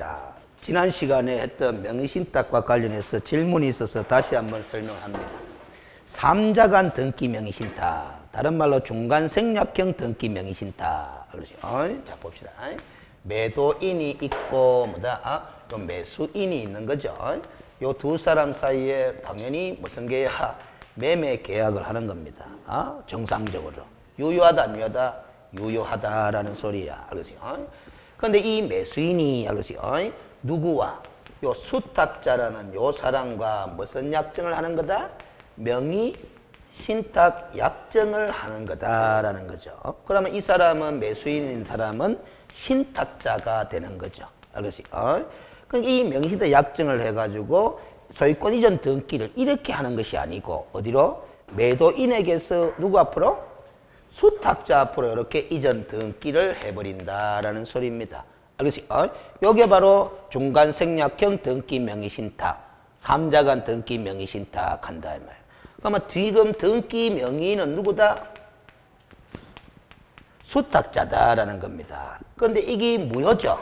자, 지난 시간에 했던 명의신탁과 관련해서 질문이 있어서 다시 한번 설명합니다. 삼자간 등기 명의신탁, 다른 말로 중간생략형 등기 명의신탁. 자, 봅시다. 매도인이 있고 뭐다? 또 매수인이 있는 거죠. 요 두 사람 사이에 당연히 무슨 계약? 매매 계약을 하는 겁니다. 정상적으로. 유효하다, 안 유효하다? 유효하다라는 소리야. 알겠어요? 그런데 이 매수인이 알겠어요? 누구와? 요 수탁자라는 요 사람과 무슨 약정을 하는 거다? 명의 신탁 약정을 하는 거다라는 거죠. 그러면 이 사람은 매수인인 사람은 신탁자가 되는 거죠. 알겠어요? 그럼 이 명의신탁 약정을 해가지고 소유권 이전 등기를 이렇게 하는 것이 아니고 어디로? 매도인에게서 누구 앞으로? 수탁자 앞으로 이렇게 이전 등기를 해버린다라는 소리입니다. 알겠어요? 요게 바로 중간생략형 등기 명의신탁, 삼자간 등기 명의신탁 한다 이 말이에요. 그러면 지금 등기 명의는 누구다? 수탁자다라는 겁니다. 그런데 이게 무효죠.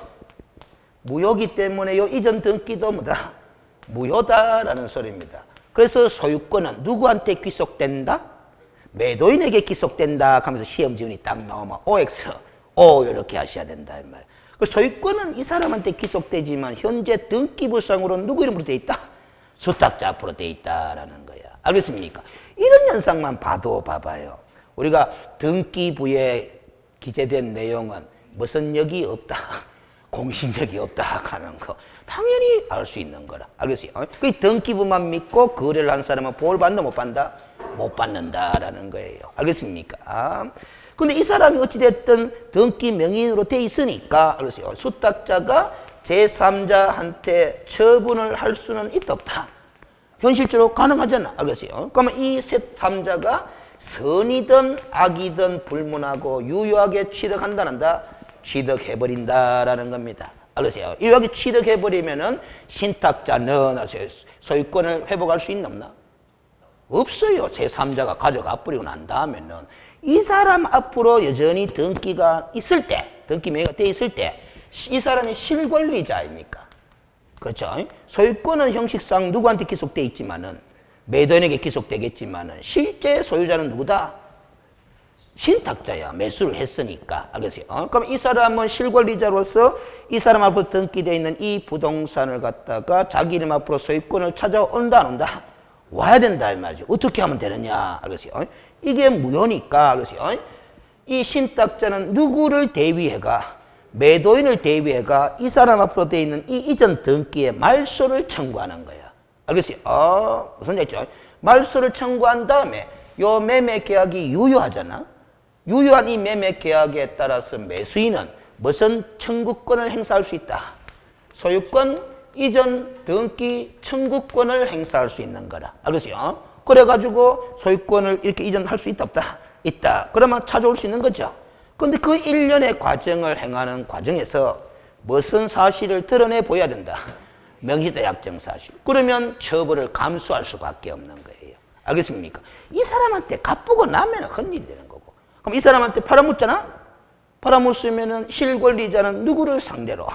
무효기 때문에 요 이전 등기도 뭐다? 무효다라는 소리입니다. 그래서 소유권은 누구한테 귀속된다? 매도인에게 귀속된다 하면서 시험 지문이 딱 나오면 OX, O 이렇게 하셔야 된다 이 말. 그 소유권은 이 사람한테 귀속되지만 현재 등기부상으로는 누구 이름으로 돼 있다? 수탁자 앞으로 돼 있다라는 거야. 알겠습니까? 이런 현상만 봐도 봐봐요. 우리가 등기부에 기재된 내용은 무슨 역이 없다, 공신력이 없다 하는 거 당연히 알 수 있는 거라. 알겠어요? 그 등기부만 믿고 거래를 한 사람은 보호를 받는다 못 받는다? 못 받는다라는 거예요. 알겠습니까? 근데 이 사람이 어찌됐든 등기 명의인으로 돼 있으니까, 알겠어요? 수탁자가 제3자한테 처분을 할 수는 있다 없다? 현실적으로 가능하잖아. 알겠어요? 그러면 이 제3자가 선이든 악이든 불문하고 유효하게 취득한다는다? 취득해버린다라는 겁니다. 알겠어요? 이렇게 취득해버리면은 신탁자는 알겠어요? 소유권을 회복할 수 있나 없나? 없어요. 제3자가 가져가 버리고 난 다음에는 이 사람 앞으로 여전히 등기가 있을 때, 등기 명의가 돼 있을 때 이 사람이 실권리자입니까? 그렇죠? 소유권은 형식상 누구한테 기속돼 있지만은 매도인에게 기속되겠지만은 실제 소유자는 누구다? 신탁자야. 매수를 했으니까. 알겠어요? 그럼 이 사람은 실권리자로서 이 사람 앞으로 등기되어 있는 이 부동산을 갖다가 자기 이름 앞으로 소유권을 찾아온다 안 온다? 와야 된다 이 말이죠. 어떻게 하면 되느냐? 알겠어요? 이게 무효니까. 알겠어요? 이 신탁자는 누구를 대위해가? 매도인을 대위해가 이 사람 앞으로 되어 있는 이 이전 등기에 말소를 청구하는 거야. 알겠어요? 무슨 얘기죠? 말소를 청구한 다음에 요 매매 계약이 유효하잖아. 유효한 이 매매 계약에 따라서 매수인은 무슨 청구권을 행사할 수 있다? 소유권 이전 등기 청구권을 행사할 수 있는 거라. 알겠어요? 그래가지고 소유권을 이렇게 이전할 수 있다 없다? 있다. 그러면 찾아올 수 있는 거죠. 근데 그 일련의 과정을 행하는 과정에서 무슨 사실을 드러내 보여야 된다? 명의신탁 약정 사실. 그러면 처벌을 감수할 수밖에 없는 거예요. 알겠습니까? 이 사람한테 갚고 나면 헛일이 되는 거고. 그럼 이 사람한테 팔아묻잖아? 팔아묻으면은 실권리자는 누구를 상대로?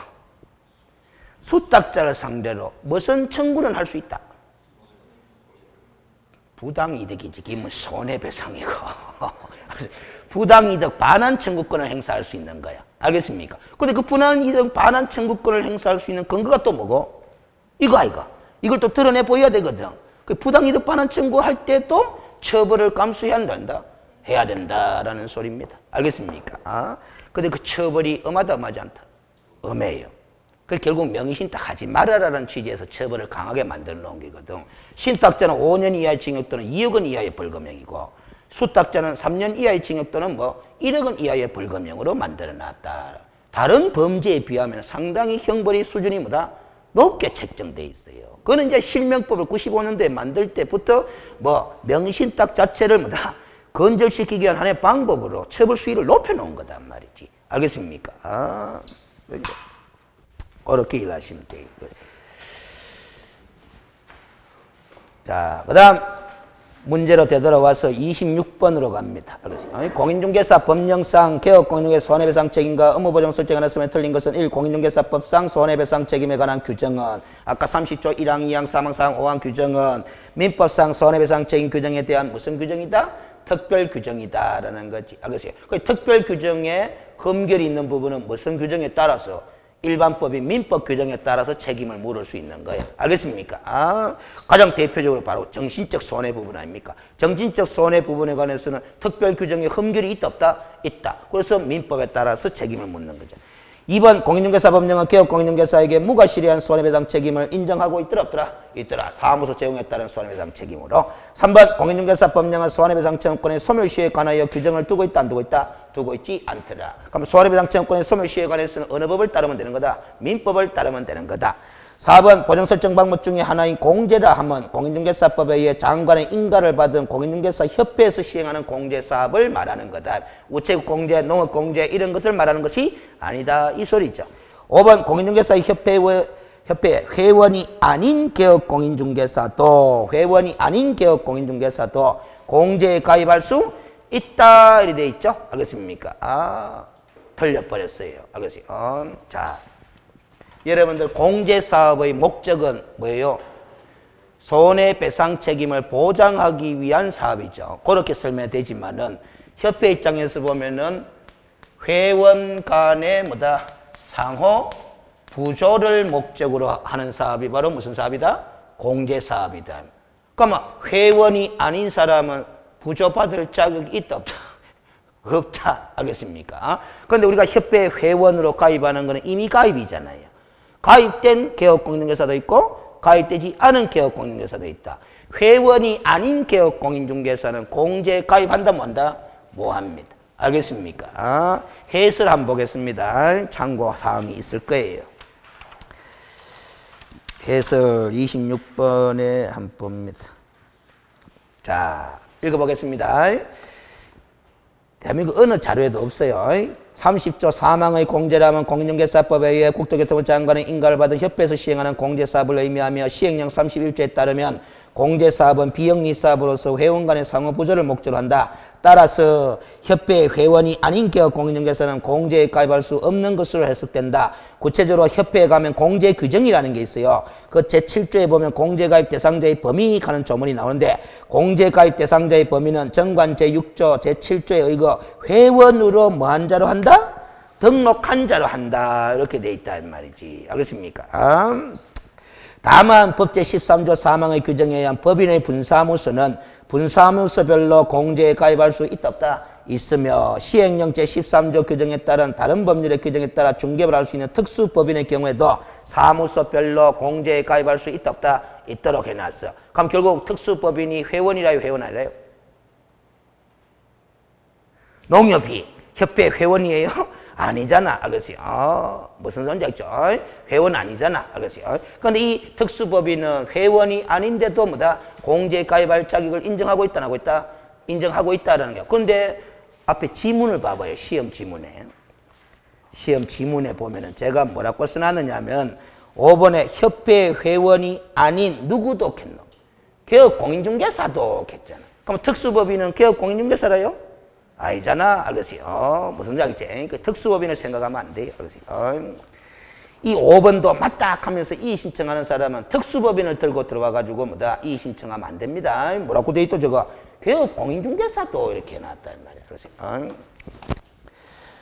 수탁자를 상대로 무슨 청구는 할 수 있다? 부당이득이지. 기면 손해배상이고. 부당이득 반환 청구권을 행사할 수 있는 거야. 알겠습니까? 근데 그 부당이득 반환 청구권을 행사할 수 있는 근거가 또 뭐고? 이거 아이가. 이걸 또 드러내 보여야 되거든. 그 부당이득 반환 청구할 때도 처벌을 감수해야 한다. 해야 된다라는 소리입니다. 알겠습니까? 근데 그 처벌이 엄하다 엄하지 않다? 엄해요. 그 결국 명의신탁 하지 말아라는 취지에서 처벌을 강하게 만들어 놓은 거거든. 신탁자는 5년 이하의 징역 또는 2억 원 이하의 벌금형이고 수탁자는 3년 이하의 징역 또는 1억 원 이하의 벌금형으로 만들어 놨다. 다른 범죄에 비하면 상당히 형벌의 수준이 뭐다? 높게 책정돼 있어요. 그거는 이제 실명법을 95년도에 만들 때부터 명의신탁 자체를 뭐다? 건절시키기 위한 하나의 방법으로 처벌 수위를 높여놓은 거단 말이지. 알겠습니까? 그렇게 일하시면 돼요. 자, 그 다음 문제로 되돌아와서 26번으로 갑니다. 공인중개사 법령상 개업 공인중개사 손해배상 책임과 업무보장 설정 하나 쓰면 틀린 것은 1. 공인중개사법상 손해배상 책임에 관한 규정은 아까 30조 1항, 2항, 3항, 4항, 5항 규정은 민법상 손해배상 책임 규정에 대한 무슨 규정이다? 특별 규정이다라는 거지. 알겠어요? 그 특별 규정에 검결이 있는 부분은 무슨 규정에 따라서 일반법인 민법 규정에 따라서 책임을 물을 수 있는 거예요. 알겠습니까? 가장 대표적으로 바로 정신적 손해 부분 아닙니까? 정신적 손해 부분에 관해서는 특별 규정에 흠결이 있다 없다? 있다. 그래서 민법에 따라서 책임을 묻는 거죠. 2번 공인중개사 법령은 개업 공인중개사에게 무과실의한 손해배상 책임을 인정하고 있더라 없더라? 있더라. 사무소 제공에 따른 손해배상 책임으로. 3번 공인중개사 법령은 손해배상 청구권의 소멸시효에 관하여 규정을 두고 있다 안 두고 있다? 두고 있지 않더라. 그럼 손해배상 청구권의 소멸시효에 관해서는 어느 법을 따르면 되는 거다? 민법을 따르면 되는 거다. 4번 보정설정 방법 중에 하나인 공제라 하면 공인중개사법에 의해 장관의 인가를 받은 공인중개사협회에서 시행하는 공제사업을 말하는 거다. 우체국 공제, 농업 공제 이런 것을 말하는 것이 아니다 이 소리죠. 5번 공인중개사협회 회원이 아닌 개업공인중개사도 공제에 가입할 수 있다 이렇게 돼 있죠. 알겠습니까? 틀려버렸어요. 알겠어요. 자. 여러분들 공제사업의 목적은 뭐예요? 손해배상 책임을 보장하기 위한 사업이죠. 그렇게 설명되지만은 협회 입장에서 보면은 회원 간의 상호 부조를 목적으로 하는 사업이 바로 무슨 사업이다? 공제사업이다. 그러면 회원이 아닌 사람은 부조받을 자격이 있다 없다? 없다. 알겠습니까? 그런데 우리가 협회 회원으로 가입하는 것은 이미 가입이잖아요. 가입된 개업공인중개사도 있고 가입되지 않은 개업공인중개사도 있다. 회원이 아닌 개업공인중개사는 공제에 가입한다 뭐한다? 뭐합니다. 알겠습니까? 해설 한번 보겠습니다. 참고사항이 있을 거예요. 해설 26번에 한번 봅니다. 자, 읽어보겠습니다. 대한민국 어느 자료에도 없어요. 30조 4항의 공제라면 공인중개사법에 의해 국토교통부 장관의 인가를 받은 협회에서 시행하는 공제사업을 의미하며 시행령 31조에 따르면 공제사업은 비영리사업으로서 회원 간의 상호부조를 목적으로 한다. 따라서 협회 회원이 아닌 개업 공인중개사는 공제에 가입할 수 없는 것으로 해석된다. 구체적으로 협회에 가면 공제 규정이라는 게 있어요. 그 제7조에 보면 공제가입 대상자의 범위 하는 조문이 나오는데 공제가입 대상자의 범위는 정관 제6조 제7조에 의거 회원으로 뭐한 자로 한다? 등록한 자로 한다. 이렇게 돼 있단 말이지. 알겠습니까? 다만 법제 13조 3항의 규정에 의한 법인의 분사무소는 분사무소별로 공제에 가입할 수 있다 없다? 있으며 시행령 제13조 규정에 따른 다른 법률의 규정에 따라 중개를 할 수 있는 특수법인의 경우에도 사무소별로 공제에 가입할 수 있다 없다? 있도록 해놨어. 그럼 결국 특수법인이 회원이라요 회원 아니라요? 농협이 협회 회원이에요? 아니잖아. 알겠어요? 무슨 소리인지 알죠? 회원 아니잖아. 알겠어요? 그런데 이 특수법인은 회원이 아닌데도 공제에 가입할 자격을 인정하고 있다, 안 하고 있다? 인정하고 있다라는 거야. 그런데 앞에 지문을 봐봐요. 시험 지문에. 시험 지문에 보면은 제가 뭐라고 써놨느냐면 5번에 협회 회원이 아닌 누구도 겠노? 개업공인중개사도 겠잖아. 그럼 특수법인은 개업공인중개사라요? 아니잖아. 알겠어요? 무슨 얘기지? 그 특수법인을 생각하면 안 돼요. 알겠어요? 이 5번도 맞다 하면서 이의 신청하는 사람은 특수법인을 들고 들어와가지고 이의 신청하면 안 됩니다. 뭐라고 돼 있도 저거 개업공인중개사도 이렇게 해놨단 말이야. 그래서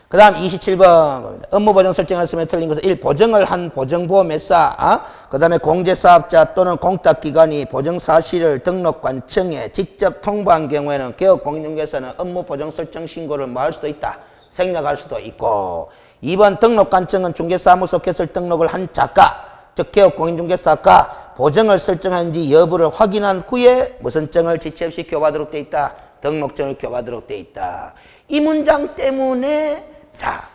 그 다음 27번 업무보정 설정을 쓰면 틀린 것은 1. 보정을 한 보정보험회사 그 다음에 공제사업자 또는 공탁기관이 보정사실을 등록관청에 직접 통보한 경우에는 개업공인중개사는 업무보정 설정 신고를 뭐 할 수도 있다. 생략할 수도 있고 2번 등록관청은 중개사무소 개설 등록을 한 자가 즉 개업공인중개사가 보정을 설정하는지 여부를 확인한 후에 무슨 증을 지체 없이 교부하도록 돼 있다. 등록증을 교부하도록 돼 있다. 이 문장 때문에 자,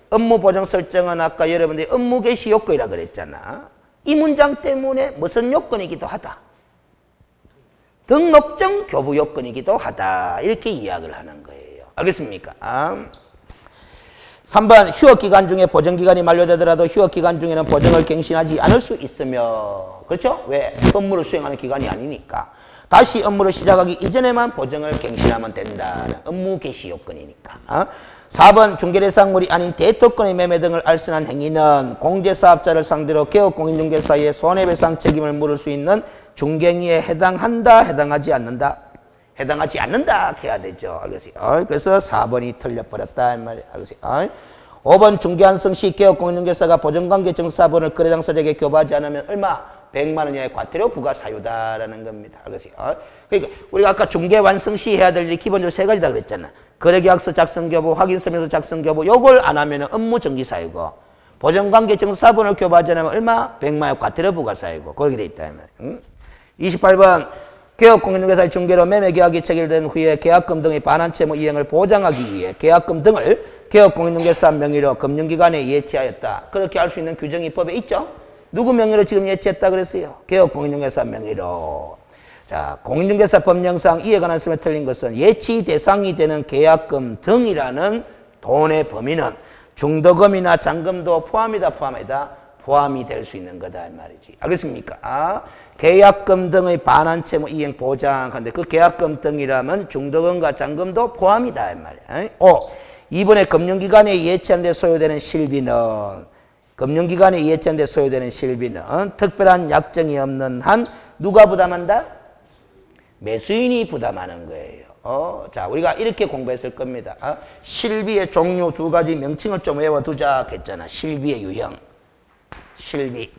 업무보정 설정은 아까 여러분들이 업무 개시 요건이라 그랬잖아. 이 문장 때문에 무슨 요건이기도 하다. 등록증 교부 요건이기도 하다. 이렇게 이야기를 하는 거예요. 알겠습니까? 3번 휴업기간 중에 보정기간이 만료되더라도 휴업기간 중에는 보정을 갱신하지 않을 수 있으며 그렇죠? 왜? 업무를 수행하는 기간이 아니니까. 다시 업무를 시작하기 이전에만 보증을 갱신하면 된다는 업무 개시 요건이니까. 4번 중개대상물이 아닌 대토권의 매매 등을 알선한 행위는 공제사업자를 상대로 개업공인중개사의 손해배상 책임을 물을 수 있는 중개행위에 해당한다, 해당하지 않는다? 해당하지 않는다 해야 되죠. 알겠어요? 그래서 4번이 틀려버렸다 이 말이에요. 알겠어요? 5번 중개한성 시 개업공인중개사가 보증관계 증서사본을 거래장소에게 교부하지 않으면 얼마? 100만 원 이하의 과태료 부과 사유다라는 겁니다. 알겠어요? 그러니까 우리가 아까 중개 완성 시 해야 될 일이 기본적으로 3가지다 그랬잖아. 거래계약서 작성 교부, 확인서명서 작성 교부, 요걸 안 하면 업무 정지 사유고, 보증관계 증서사본을 교부하지 않으면 얼마? 100만 원의 과태료 부과 사유고, 그렇게 돼 있다. 28번 개업공인중개사의 중개로 매매계약이 체결된 후에 계약금 등의 반환채무 이행을 보장하기 위해 계약금 등을 개업공인중개사 명의로 금융기관에 예치하였다. 그렇게 할 수 있는 규정이 법에 있죠? 누구 명의로 지금 예치했다 그랬어요? 개업공인중개사 명의로. 자, 공인중개사 법령상 이에 관한 설명이 틀린 것은 예치 대상이 되는 계약금 등이라는 돈의 범위는 중도금이나 잔금도 포함이다, 포함이다? 포함이 될 수 있는 거다 이 말이지. 알겠습니까? 계약금 등의 반환채무 이행 보장하는데 그 계약금 등이라면 중도금과 잔금도 포함이다 이 말이야. 5. 이번에 금융기관에 예치한 데 소요되는 실비는 금융기관에 예치한 데 소요되는 실비는 특별한 약정이 없는 한 누가 부담한다? 매수인이 부담하는 거예요. 자, 우리가 이렇게 공부했을 겁니다. 실비의 종류 2가지 명칭을 좀 외워두자 했잖아. 실비의 유형. 실비.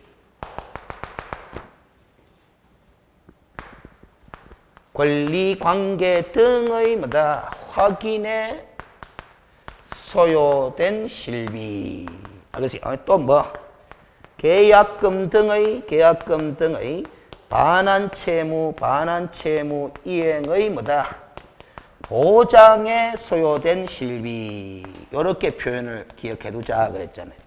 권리관계 등의 뭐다? 확인에 소요된 실비. 알겠어요? 또 뭐? 계약금 등의 반환채무 이행의 뭐다? 보장에 소요된 실비. 요렇게 표현을 기억해 두자 그랬잖아요.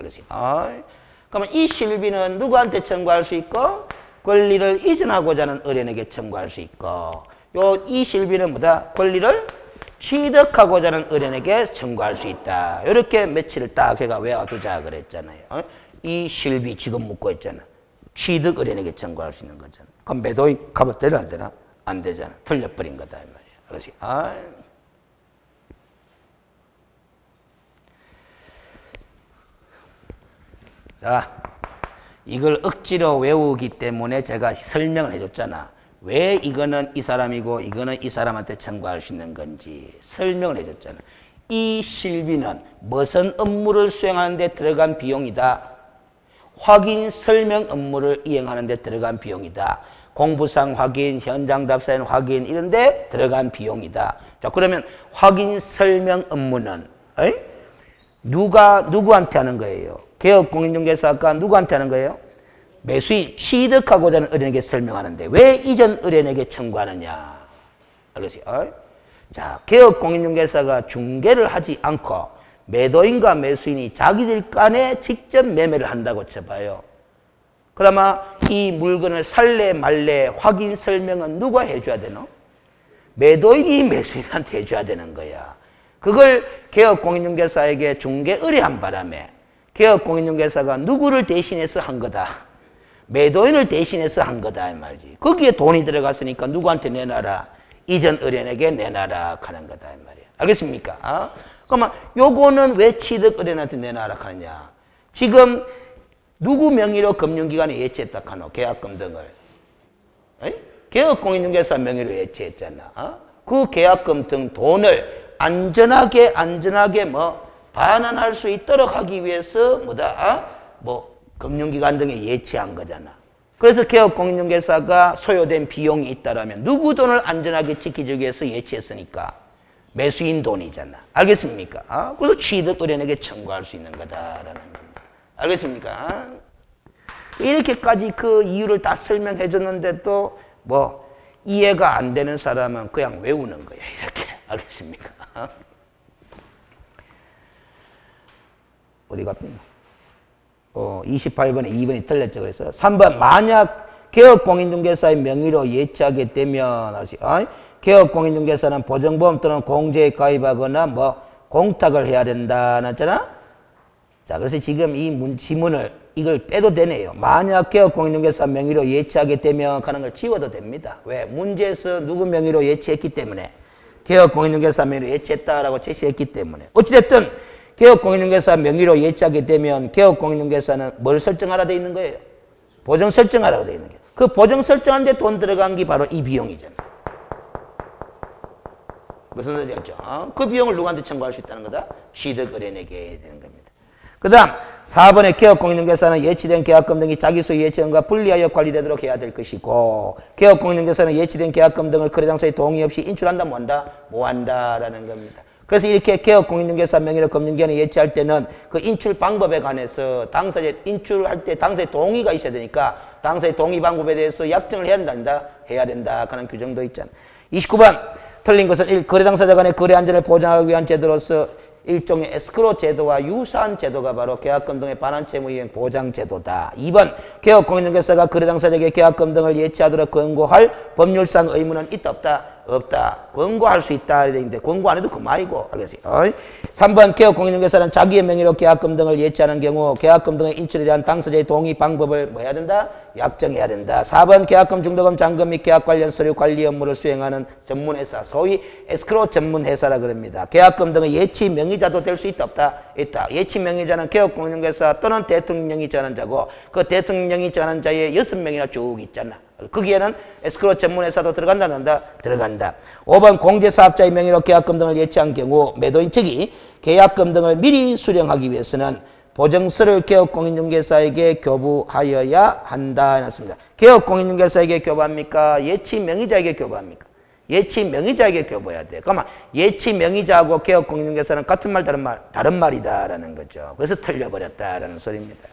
그러면 이 실비는 누구한테 청구할 수 있고, 권리를 이전하고자 하는 의뢰인에게 청구할 수 있고, 이 실비는 뭐다? 권리를 취득하고자 하는 의뢰인에게 청구할 수 있다. 이렇게 매치를 딱 해가 외워두자 그랬잖아요. 이 실비 지금 묻고 있잖아. 취득 의뢰인에게 청구할 수 있는 거잖아. 그럼 매도인 값을 되나 안 되나? 안 되잖아. 틀려버린 거다 이 말이야. 그렇지? 자, 이걸 억지로 외우기 때문에 제가 설명을 해줬잖아. 왜 이거는 이 사람이고 이거는 이 사람한테 청구할 수 있는 건지 설명을 해줬잖아. 이 실비는 무슨 업무를 수행하는 데 들어간 비용이다. 확인 설명 업무를 이행하는 데 들어간 비용이다. 공부상 확인, 현장 답사인 확인 이런 데 들어간 비용이다. 자, 그러면 확인 설명 업무는 누구한테 하는 거예요? 개업공인중개사가 누구한테 하는 거예요? 매수인 취득하고자 하는 의뢰인에게 설명하는데 왜 이전 의뢰인에게 청구하느냐? 알겠어요? 자, 개업공인중개사가 중개를 하지 않고 매도인과 매수인이 자기들 간에 직접 매매를 한다고 쳐봐요. 그러면 이 물건을 살래 말래 확인 설명은 누가 해줘야 되노? 매도인이 매수인한테 해줘야 되는 거야. 그걸 개업공인중개사에게 중개 의뢰한 바람에 개업공인중개사가 누구를 대신해서 한 거다? 매도인을 대신해서 한 거다 이 말이지. 거기에 돈이 들어갔으니까 누구한테 내놔라? 이전 의뢰인에게 내놔라 하는 거다 이 말이야. 알겠습니까? 그러면 요거는 왜 취득 의뢰인한테 내놔라 하느냐? 지금 누구 명의로 금융기관에 예치했다 하노? 계약금 등을. 개업공인중개사 명의로 예치했잖아. 그 계약금 등 돈을 안전하게 반환할 수 있도록 하기 위해서 금융기관 등에 예치한 거잖아. 그래서 개업공인중개사가 소요된 비용이 있다라면 누구 돈을 안전하게 지키기 위해서 예치했으니까 매수인 돈이잖아. 알겠습니까? 그래서 취득 의뢰인에게 청구할 수 있는 거다라는 겁니다. 알겠습니까? 이렇게까지 그 이유를 다 설명해 줬는데도 이해가 안 되는 사람은 그냥 외우는 거야. 이렇게. 알겠습니까? 어디 갔냐? 28번에 2번이 틀렸죠. 그래서 3번 만약 개업공인중개사의 명의로 예치하게 되면 개업공인중개사는 보증보험 또는 공제에 가입하거나 공탁을 해야 된다. 했잖아? 자, 그래서 지금 이 지문을 이걸 빼도 되네요. 만약 개업공인중개사 명의로 예치하게 되면 하는 걸 지워도 됩니다. 왜? 문제에서 누구 명의로 예치했기 때문에. 개업공인중개사 명의로 예치했다라고 제시했기 때문에. 어찌됐든 개업공인중개사 명의로 예치하게 되면 개업공인중개사는 뭘 설정하라 돼 있는 거예요? 보정 설정하라고 돼 있는 거예요. 그 보정 설정하는데 돈 들어간 게 바로 이 비용이잖아. 무슨 소리였죠? 그 비용을 누구한테 청구할 수 있다는 거다? 취득의뢰인에게 되는 겁니다. 그 다음 4번의 개업공인중개사는 예치된 계약금 등이 자기소유 예치원과 분리하여 관리되도록 해야 될 것이고, 개업공인중개사는 예치된 계약금 등을 거래당사의 동의 없이 인출한다 뭐한다? 뭐한다라는 겁니다. 그래서 이렇게 개업공인중개사 명의로 금융기관에 예치할 때는 그 인출 방법에 관해서 당사자 인출할 때 당사자의 동의가 있어야 되니까 당사자의 동의 방법에 대해서 약정을 해야 된다? 해야 된다 하는 규정도 있잖아. 29번 틀린 것은 1. 거래 당사자 간의 거래 안전을 보장하기 위한 제도로서 일종의 에스크로 제도와 유사한 제도가 바로 계약금 등의 반환 채무 이행 보장 제도다. 2번 개업공인중개사가 거래 당사자에게 계약금 등을 예치하도록 권고할 법률상 의무는 있다 없다? 없다. 권고할 수 있다. 이랬는데 권고 안 해도 그만이고. 알겠어요? 3번 개업공인중개사는 자기의 명의로 계약금 등을 예치하는 경우 계약금 등의 인출에 대한 당사자의 동의 방법을 뭐 해야 된다? 약정해야 된다. 4번 계약금, 중도금, 잔금 및 계약 관련 서류 관리 업무를 수행하는 전문회사, 소위 에스크로 전문회사라 그럽니다. 계약금 등의 예치 명의자도 될 수 있다 없다? 있다. 예치 명의자는 개업공인중개사 또는 대통령이 정하는 자고 그 대통령이 정하는 자의 6명이나 쭉 있잖아. 거기에는 에스크로 전문회사도 들어간다, 안 한다? 들어간다. 5번 공제사업자의 명의로 계약금 등을 예치한 경우 매도인 측이 계약금 등을 미리 수령하기 위해서는 보증서를 개업공인중개사에게 교부하여야 한다 해놨습니다. 개업공인중개사에게 교부합니까? 예치 명의자에게 교부합니까? 예치 명의자에게 교부해야 돼. 그러면 예치 명의자하고 개업공인중개사는 같은 말 다른 말? 다른 말이다라는 거죠. 그래서 틀려버렸다라는 소리입니다.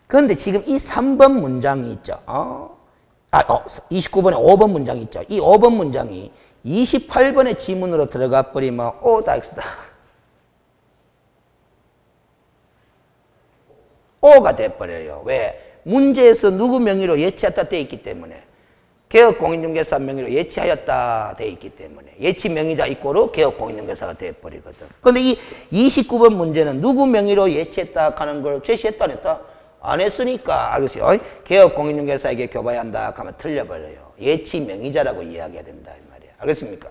그런데 지금 이 3번 문장이 있죠. 29번에 5번 문장이 있죠. 이 5번 문장이 28번의 지문으로 들어가 버리면 O다 X다. O가 돼버려요. 왜? 문제에서 누구 명의로 예치했다 돼 있기 때문에. 개업공인중개사 명의로 예치하였다 돼 있기 때문에. 예치 명의자 이꼬로 개업공인중개사가 돼버리거든. 그런데 이 29번 문제는 누구 명의로 예치했다 하는 걸 제시했다 안 했다? 안 했으니까 알겠어요. 개업공인중개사에게 교부해야 한다 하면 틀려버려요. 예치 명의자라고 이야기해야 된다 이 말이야. 알겠습니까?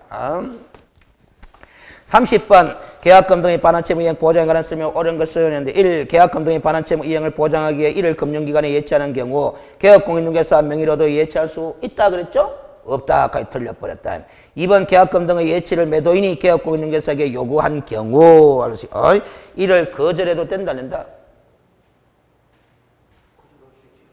30번 계약금 등의 반환채무 이행 보장에 관한 설명을 옳은 것을 했는데 1. 계약금 등의 반환채무 이행을 보장하기 위해 이를 금융기관에 예치하는 경우 개업공인중개사 명의로도 예치할 수 있다 그랬죠? 없다 까지 틀려버렸다. 2번 계약금 등의 예치를 매도인이 개업공인중개사에게 요구한 경우 알겠어요. 이를 거절해도 된다 안 된다?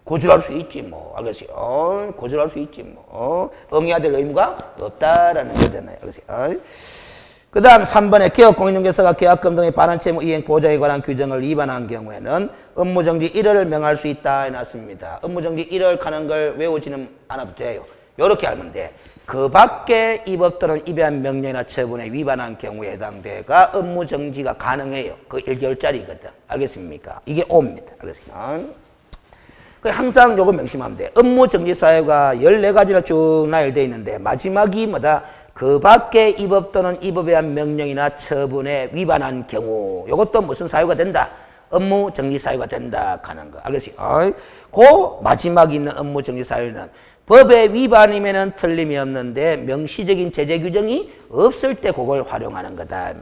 고절할 수 있지 뭐. 알겠어요? 고절할 수 있지 뭐. 응해야 될 의무가 없다라는 거잖아요. 알겠어요? 그 다음 3번에 개업공인중개사가 계약금 등의 반환채무 이행 보장에 관한 규정을 위반한 경우에는 업무정지 1회를 명할 수 있다 해놨습니다. 업무정지 1회 하는 걸 외우지는 않아도 돼요. 이렇게 알면 돼. 그 밖에 입법 또는 입의한 명령이나 처분에 위반한 경우에 해당돼가 업무정지가 가능해요. 그 1개월짜리거든. 알겠습니까? 이게 O입니다. 알겠습니까? 항상 요거 명심하면 돼. 업무정지 사유가 14가지로 쭉 나열되어 있는데 마지막이 뭐다? 그 밖에 입법 또는 입법에 의한 명령이나 처분에 위반한 경우 이것도 무슨 사유가 된다? 업무정지 사유가 된다 하는 거. 알겠어요? 그 마지막에 있는 업무정지 사유는 법의 위반이면 틀림이 없는데 명시적인 제재 규정이 없을 때 그걸 활용하는 거다.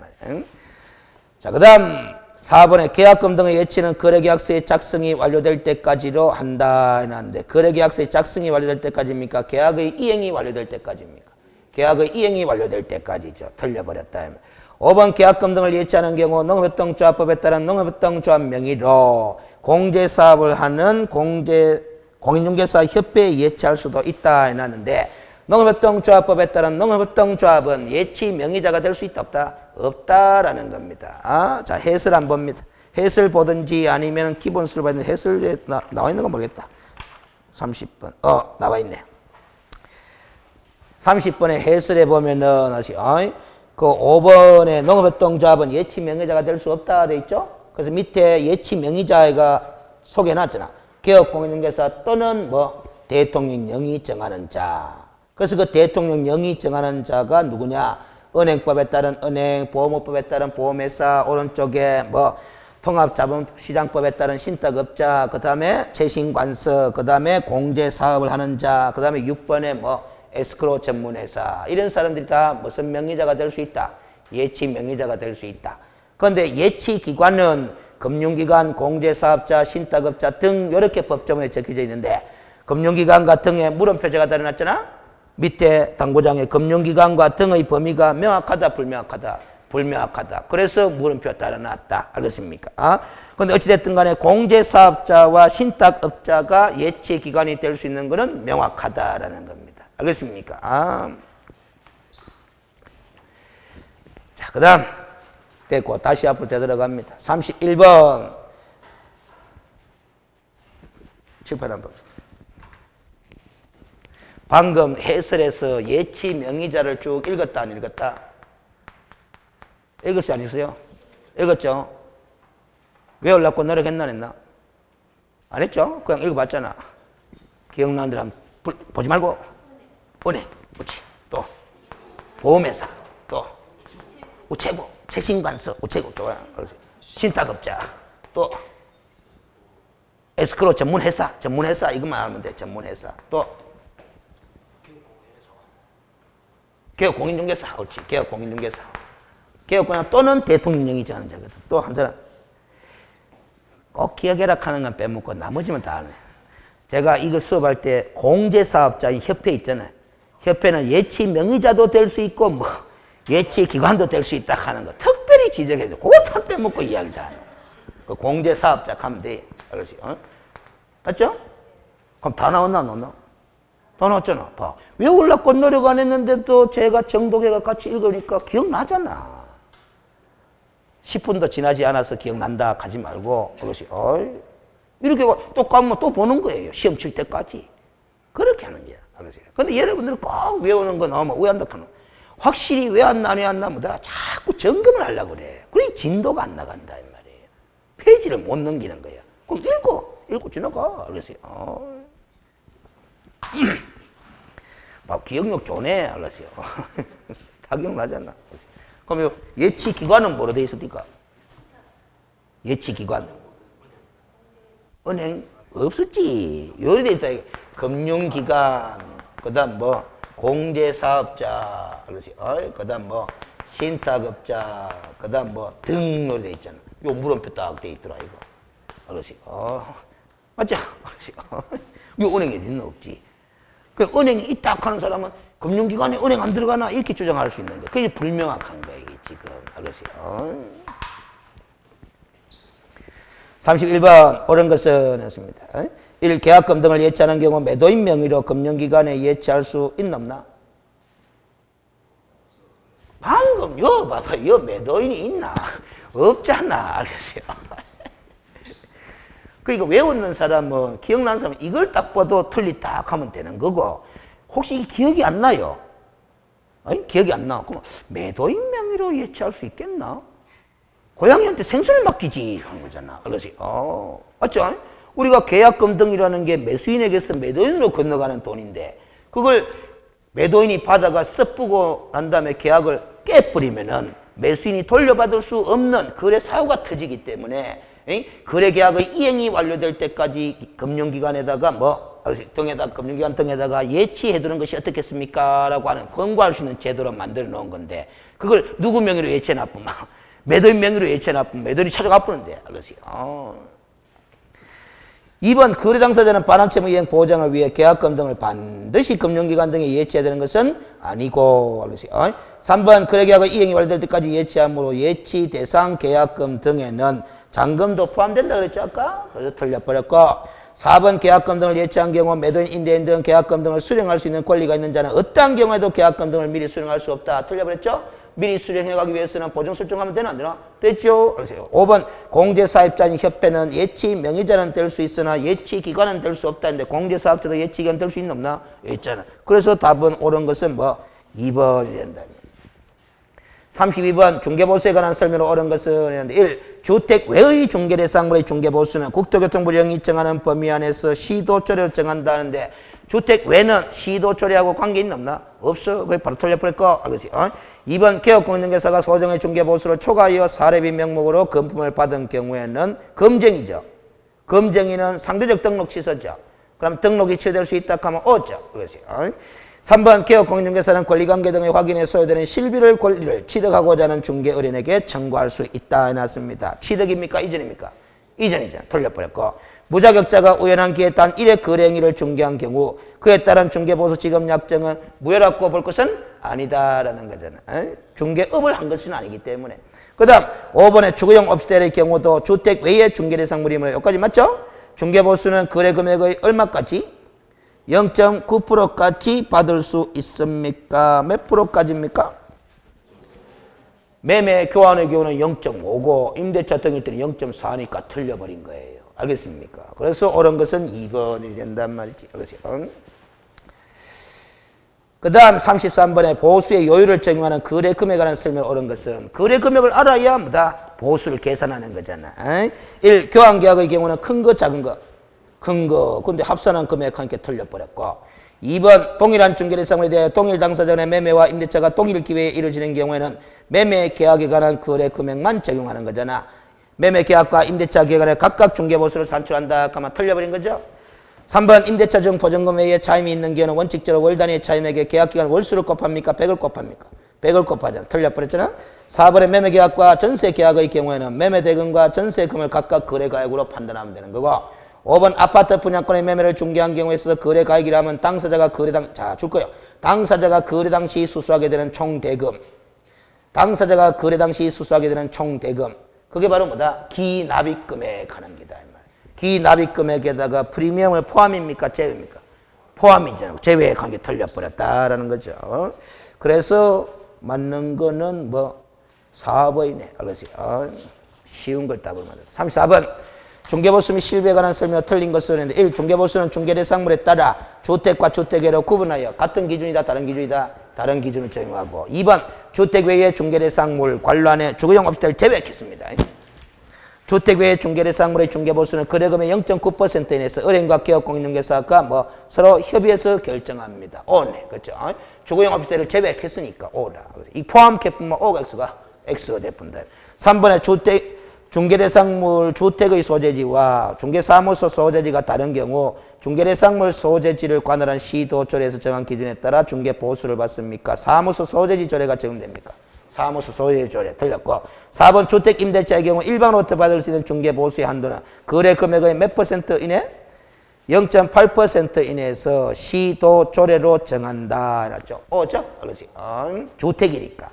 자, 그 다음 4번에 계약금 등의 예치는 거래계약서의 작성이 완료될 때까지로 한다 해놨는데 거래계약서의 작성이 완료될 때까지입니까? 계약의 이행이 완료될 때까지입니까? 계약의 이행이 완료될 때까지죠. 틀려버렸다. 5번 계약금 등을 예치하는 경우 농협협동조합법에 따른 농협협동조합 명의로 공제사업을 하는 공인중개사 협회에 예치할 수도 있다 해놨는데 농협협동조합법에 따른 농협협동조합은 예치 명의자가 될 수 있다 없다? 없다라는 겁니다. 자, 해설 안 봅니다. 해설 보든지 아니면 기본수를 봐야 되는데 해설에 나와 있는 건 모르겠다. 30번. 나와 있네. 30번에 해설에 보면은 그 5번에 농업협동조합은 예치 명의자가 될 수 없다 돼 있죠? 그래서 밑에 예치 명의자가 소개해놨잖아. 개업공인중개사 또는 뭐 대통령령이 정하는 자. 그래서 그 대통령령이 정하는 자가 누구냐? 은행법에 따른 은행, 보험업법에 따른 보험회사, 오른쪽에 뭐 통합자본시장법에 따른 신탁업자, 그 다음에 최신관서, 그 다음에 공제사업을 하는 자, 그 다음에 6번에 뭐 에스크로 전문회사, 이런 사람들이 다 무슨 명의자가 될 수 있다? 예치 명의자가 될 수 있다. 그런데 예치 기관은 금융기관, 공제사업자, 신탁업자 등 이렇게 법조문에 적혀져 있는데 금융기관과 등의 물음표제가 달아놨잖아. 밑에 당구장에 금융기관과 등의 범위가 명확하다, 불명확하다? 불명확하다. 그래서 물음표 달아놨다. 알겠습니까? 그런데 어찌됐든 간에 공제사업자와 신탁업자가 예치기관이 될 수 있는 것은 명확하다라는 겁니다. 알겠습니까? 자, 그 다음 됐고 다시 앞으로 되돌아갑니다. 31번 칠판 한번 봅시다. 방금 해설에서 예치 명의자를 쭉 읽었다 안 읽었다? 읽었어요 안 읽었어요? 읽었죠? 외우려고 노력했나 안 했나? 안 했죠? 그냥 읽어봤잖아. 기억나는 대로 한번 보지 말고 은행, 우체, 또 보험회사, 또 우체국, 최신관서, 우체국 좋아요. 신탁업자, 또 에스크로 전문회사 이것만 알면 돼. 전문회사, 또 개업공인중개사, 그렇지. 개업공인중개사, 개업공인 또는 대통령령이지 않은 자거든. 또 한 사람 꼭 기억해라 하는 건 빼먹고 나머지는 다 아네. 제가 이거 수업할 때 공제사업자인 협회 있잖아요. 협회는 예치 명의자도 될 수 있고 뭐 예치 기관도 될 수 있다 하는 거 특별히 지적해줘. 그거 다 빼먹고 이야기 다 하네. 그 공제사업자 하면 돼. 알았지? 맞죠? 그럼 다 나왔나 안 나왔나? 다 나왔잖아. 봐. 외우려고 노력 안 했는데도 제가 정독해가 같이 읽으니까 기억나잖아. 10분도 지나지 않아서 기억난다 하지 말고 그것이 이렇게 또 까면 또 보는 거예요. 시험 칠 때까지. 그렇게 하는 거야. 그런데 여러분들은 꼭 외우는 거 나오면 왜 한다 하노? 확실히 왜 안 나무다 자꾸 점검을 하려고 그래. 그래 진도가 안 나간다 이 말이에요. 페이지를 못 넘기는 거야. 그럼 읽고 지나가. 알았어요. 막 기억력 좋네. 알았어요. 다 기억나잖아. 그럼 예치 기관은 뭐로 돼 있습니까? 예치 기관. 은행 없었지. 요리 돼 있다. 금융기관, 그다음 뭐 공제사업자, 그렇지. 그다음 뭐 신탁업자, 그다음 뭐 등 요리 돼 있잖아. 요 물음표 딱 돼 있더라 이거. 그렇지. 맞죠? 그렇지. 요 은행에 있는 없지. 그 은행이 있다 하는 사람은 금융기관에 은행 안 들어가나 이렇게 주장할 수 있는 거. 그게 불명확한 거야 이게 지금. 그렇지. 31번 옳은 것은 했습니다. 1. 계약금 등을 예치하는 경우 매도인 명의로 금융기관에 예치할 수 있나 없나? 방금 요 봐봐. 요 매도인이 있나? 없잖아. 알겠어요? 그러니까 외우는 사람은 기억나는 사람은 이걸 딱 봐도 틀리다 하면 되는 거고 혹시 기억이 안 나요? 기억이 안 나. 그럼 매도인 명의로 예치할 수 있겠나? 고양이한테 생선을 맡기지 하는 거잖아. 그렇지? 맞죠? 우리가 계약금 등이라는 게 매수인에게서 매도인으로 건너가는 돈인데 그걸 매도인이 받아가 썩부고 난 다음에 계약을 깨버리면은 매수인이 돌려받을 수 없는 거래 사고가 터지기 때문에 거래 계약의 이행이 완료될 때까지 금융기관에다가 금융기관 등에다가 예치해 두는 것이 어떻겠습니까? 라고 하는 권고할 수 있는 제도로 만들어 놓은 건데 그걸 누구 명의로 예치해 놔쁘면 매도인 명의로 예치해 놔쁘면 매도인이 찾아가 버는데 알았어요. 2번 거래 당사자는 반환채무 이행 보장을 위해 계약금 등을 반드시 금융기관 등에 예치해야 되는 것은 아니고 알았어요. 3번 거래계약의 이행이 완료될 때까지 예치함으로 예치 대상 계약금 등에는 잔금도 포함된다 그랬죠 아까? 그래서 틀려버렸고 4번 계약금 등을 예치한 경우 매도인, 임대인 등 계약금 등을 수령할 수 있는 권리가 있는 자는 어떠한 경우에도 계약금 등을 미리 수령할 수 없다. 틀려버렸죠? 미리 수령해가기 위해서는 보증 설정하면 되나 안 되나? 됐죠? 그러세요. 5번 공제사업자인 협회는 예치 명의자는 될 수 있으나 예치 기관은 될 수 없다는데 공제사업자도 예치 기관 될 수 있나 없나? 있잖아. 그래서 답은 옳은 것은 뭐 2번이 된다. 32번 중개보수에 관한 설명을 옳은 것은 1. 주택 외의 중개대상물의 중개보수는 국토교통부령이 정하는 범위 안에서 시도조례로 정한다는데 주택 외는 시도조례하고 관계 있나 없나? 없어. 그게 바로 틀려버릴 거. 알겠지? 2번 개업공인중개사가 소정의 중개보수를 초과하여 사례비 명목으로 금품을 받은 경우에는 검증이죠. 검증인은 상대적 등록 취소죠. 그럼 등록이 취소될 수 있다 하면 오죠. 그렇지? 3번 개업공인중개사는 권리관계 등의 확인에 소요되는 실비를 권리를 취득하고자 하는 중개의뢰인에게 청구할 수 있다 해놨습니다. 취득입니까? 이전입니까? 이전이죠. 틀려버렸고 무자격자가 우연한 기회에 단 1회 거래행위를 중개한 경우 그에 따른 중개보수 지급 약정은 무효라고 볼 것은 아니다라는 거잖아. 중개업을 한 것은 아니기 때문에. 그 다음 5번의 주거용 업시텔의 경우도 주택 외의 중개대상물이므로 여기까지 맞죠? 중개보수는 거래금액의 얼마까지? 0.9%까지 받을 수 있습니까? 몇 프로까지입니까? 매매 교환의 경우는 0.5고 임대차 등일 때는 0.4니까 틀려버린 거예요. 알겠습니까? 그래서 옳은 것은 2번이 된단 말이지. 알겠어요? 그 다음 33번에 보수의 요율을 적용하는 거래 금액에 관한 설명을 옳은 것은 거래 금액을 알아야 뭐다? 보수를 계산하는 거잖아. 1. 교환계약의 경우는 큰 거 작은 거? 큰 거. 근데 합산한 금액 함께 틀려버렸고 2번 동일한 중개대상물에 대하여 동일 당사자 간의 매매와 임대차가 동일 기회에 이루어지는 경우에는 매매 계약에 관한 거래 금액만 적용하는 거잖아. 매매 계약과 임대차 계약 간에 각각 중개보수를 산출한다 하면 틀려버린 거죠. 3번 임대차 중 보증금 외에 차임이 있는 경우는 원칙적으로 월 단위의 차임에게 계약기간 월수를 곱합니까? 100을 곱합니까? 100을 곱하잖아. 틀려버렸잖아. 4번의 매매계약과 전세계약의 경우에는 매매대금과 전세금을 각각 거래가액으로 판단하면 되는 거고 5번 아파트 분양권의 매매를 중개한 경우에 있어서 거래가액이라면 당사자가 거래당 자 줄 거예요. 당사자가 거래 당시 수수하게 되는 총대금 당사자가 거래 당시 수수하게 되는 총대금 그게 바로 뭐다? 기납입금액 하는 게다. 기납입금액에다가 프리미엄을 포함입니까? 제외입니까? 포함이잖아요. 제외한 게 틀려버렸다라는 거죠. 그래서 맞는 거는 뭐 4번이네. 알겠어요? 쉬운 걸 답을 만들어. 34번. 중개보수 및 실비에 관한 설명을 틀린 것을 했는데 1. 중개보수는 중개대상물에 따라 주택과 주택외로 구분하여 같은 기준이다 다른 기준이다 다른 기준을 적용하고 2번 주택 외의 중개대상물 관련해 주거용 업시텔을 제외했습니다. 주택 외의 중개대상물의 중개보수는 거래금의 0.9% 이내에서 은행과 개업공인중개사가 뭐 서로 협의해서 결정합니다. 오네. 그렇죠? 주거용 업시텔을 제외했으니까 오라. 이 포함해보면 오가 X가 돼본다. 3번에 중개대상물 주택의 소재지와 중개사무소 소재지가 다른 경우 중개대상물 소재지를 관할한 시도조례에서 정한 기준에 따라 중개보수를 받습니까? 사무소 소재지 조례가 적용됩니까? 사무소 소재지 조례 틀렸고 4번 주택 임대차의 경우 일반으로부터 받을 수 있는 중개보수의 한도는 거래 금액의 몇 퍼센트 이내? 0.8% 이내에서 시도조례로 정한다. 알았죠? 오죠? 그렇지. 주택이니까.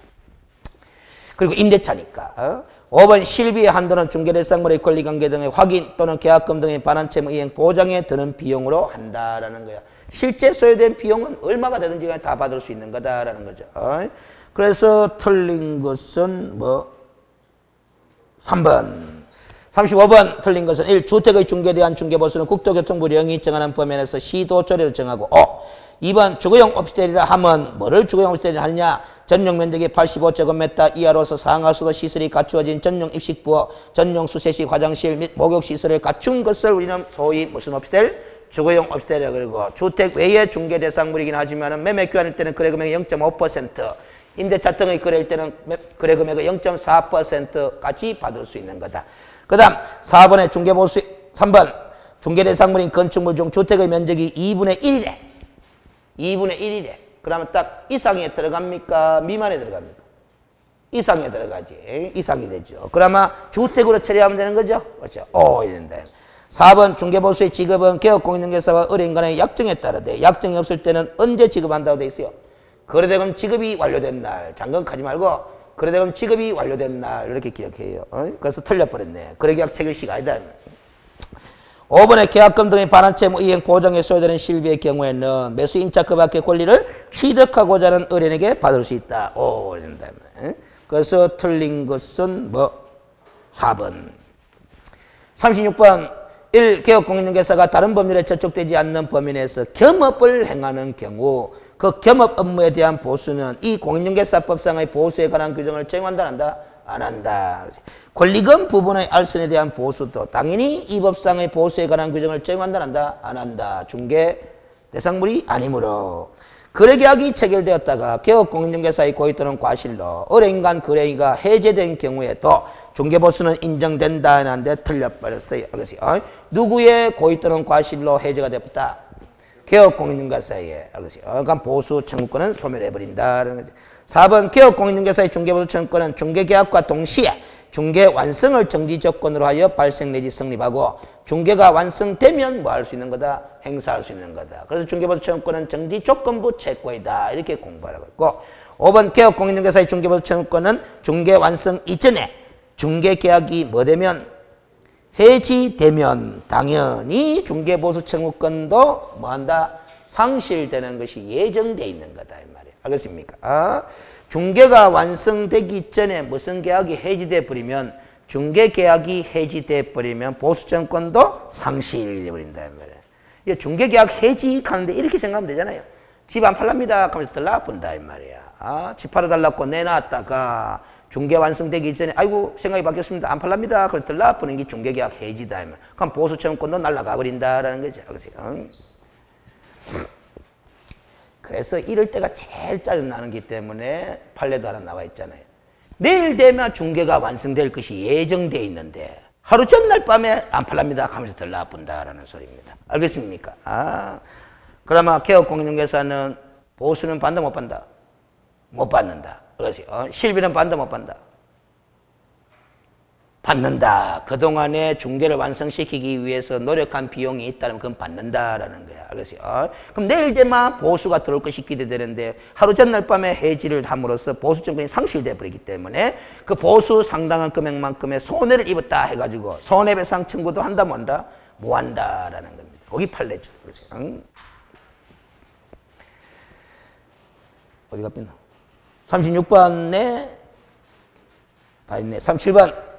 그리고 임대차니까. 5번 실비의 한도는 중개대상물의 권리관계 등의 확인 또는 계약금 등의 반환채무 이행 보장에 드는 비용으로 한다라는 거야. 실제 소요된 비용은 얼마가 되든지 다 받을 수 있는 거다라는 거죠. 그래서 틀린 것은 뭐 3번. 35번 틀린 것은 1. 주택의 중개에 대한 중개보수는 국토교통부령이 정하는 범위 내에서 시도조례로 정하고 2번 주거용 업시텔이라 하면 뭐를 주거용 업시텔이라 하느냐? 전용 면적이 85제곱미터 이하로서 상하수도 시설이 갖추어진 전용 입식부어, 전용 수세식 화장실 및 목욕시설을 갖춘 것을 우리는 소위 무슨 업시텔? 주거용 업시텔이라고 그러고 주택 외의 중개대상물이긴 하지만 매매 교환할 때는 거래금액의 0.5% 임대차 등의 거래일 때는 거래금액의 0.4%까지 받을 수 있는 거다. 그 다음 4번의 중개보수 3번 중개대상물인 건축물 중 주택의 면적이 2분의 1이래. 2분의 1이래. 그러면 딱 이상에 들어갑니까? 미만에 들어갑니까? 이상에 들어가지. 이상이 되죠. 그러면 주택으로 처리하면 되는 거죠? 그렇죠. 이런데 4번 중개보수의 지급은 개업공인중개사와 의뢰인 간의 약정에 따라 돼. 약정이 없을 때는 언제 지급한다고 돼 있어요? 거래대금 지급이 완료된 날. 잠깐 가지 말고 거래대금 지급이 완료된 날 이렇게 기억해요. 그래서 틀려버렸네. 거래계약 체결 시가 아니다. 5번의 계약금 등의 반환채무 이행 보장에 소요되는 실비의 경우에는 매수 임차 그 밖의 권리를 취득하고자 하는 의뢰인에게 받을 수 있다. 그래서 틀린 것은 뭐 4번. 36번 1. 개업공인중개사가 다른 법률에 저촉되지 않는 범위 내에서 겸업을 행하는 경우 그 겸업 업무에 대한 보수는 이 공인중개사법상의 보수에 관한 규정을 적용한다 안 한다? 안 한다. 권리금 부분의 알선에 대한 보수도 당연히 이 법상의 보수에 관한 규정을 적용한다 안 한다? 안 한다. 중개 대상물이 아니므로 거래계약이 체결되었다가 개업공인중개사의 고의 또는 과실로 의뢰인간 거래가 해제된 경우에도 중개보수는 인정된다 하는데 틀려버렸어요. 그래서 누구의 고의 또는 과실로 해제가 되었다? 개업공인중개사의. 그러니까 보수 청구권은 소멸해버린다는 거죠. 4번 개업공인중개사의 중개보수 청구권은 중개계약과 동시에 중개 완성을 정지조건으로 하여 발생 내지 성립하고 중개가 완성되면 뭐 할 수 있는 거다? 행사할 수 있는 거다. 그래서 중개보수 청구권은 정지조건부 채권이다. 이렇게 공부하라고 했고 5번 개업공인중개사의 중개보수 청구권은 중개 완성 이전에 중개계약이 뭐 되면 해지되면 당연히 중개보수 청구권도 뭐한다? 상실되는 것이 예정되어 있는 거다. 이 말이에요. 알겠습니까? 중개가 완성되기 전에 무슨 계약이 해지돼 버리면 중개계약이 해지돼 버리면 보수청구권도 상실해 버린다. 이 말이에요. 중개계약 해지하는데 이렇게 생각하면 되잖아요. 집 안 팔랍니다. 하면서 들라본다. 이 말이야. 집 팔아달라고 내놨다가 중개 완성되기 전에 아이고 생각이 바뀌었습니다. 안 팔랍니다. 그럼 들라보는 게 중개계약 해지다. 이 말. 그럼 보수청구권도 날아가 버린다라는 거죠. 그래서 이럴 때가 제일 짜증나는 기 때문에 판례도 하나 나와 있잖아요. 내일 되면 중개가 완성될 것이 예정되어 있는데 하루 전날 밤에 안 팔랍니다 하면서 들라본다라는 소리입니다. 알겠습니까? 그러면 개업공인중개사는 보수는 받는다 못 받는다? 못 받는다. 그렇지. 실비는 받는다 못 받는다? 받는다. 그동안에 중개를 완성시키기 위해서 노력한 비용이 있다면 그건 받는다라는 거야. 알겠어요? 그럼 내일 되면 보수가 들어올 것이 기대되는데 하루 전날 밤에 해지를 함으로써 보수증권이 상실돼 버리기 때문에 그 보수 상당한 금액만큼의 손해를 입었다 해가지고 손해배상 청구도 한다 못 한다? 못 한다라는 겁니다. 거기 판례죠. 그렇죠? 어디가 뺐나? 36번에 다 있네. 37번.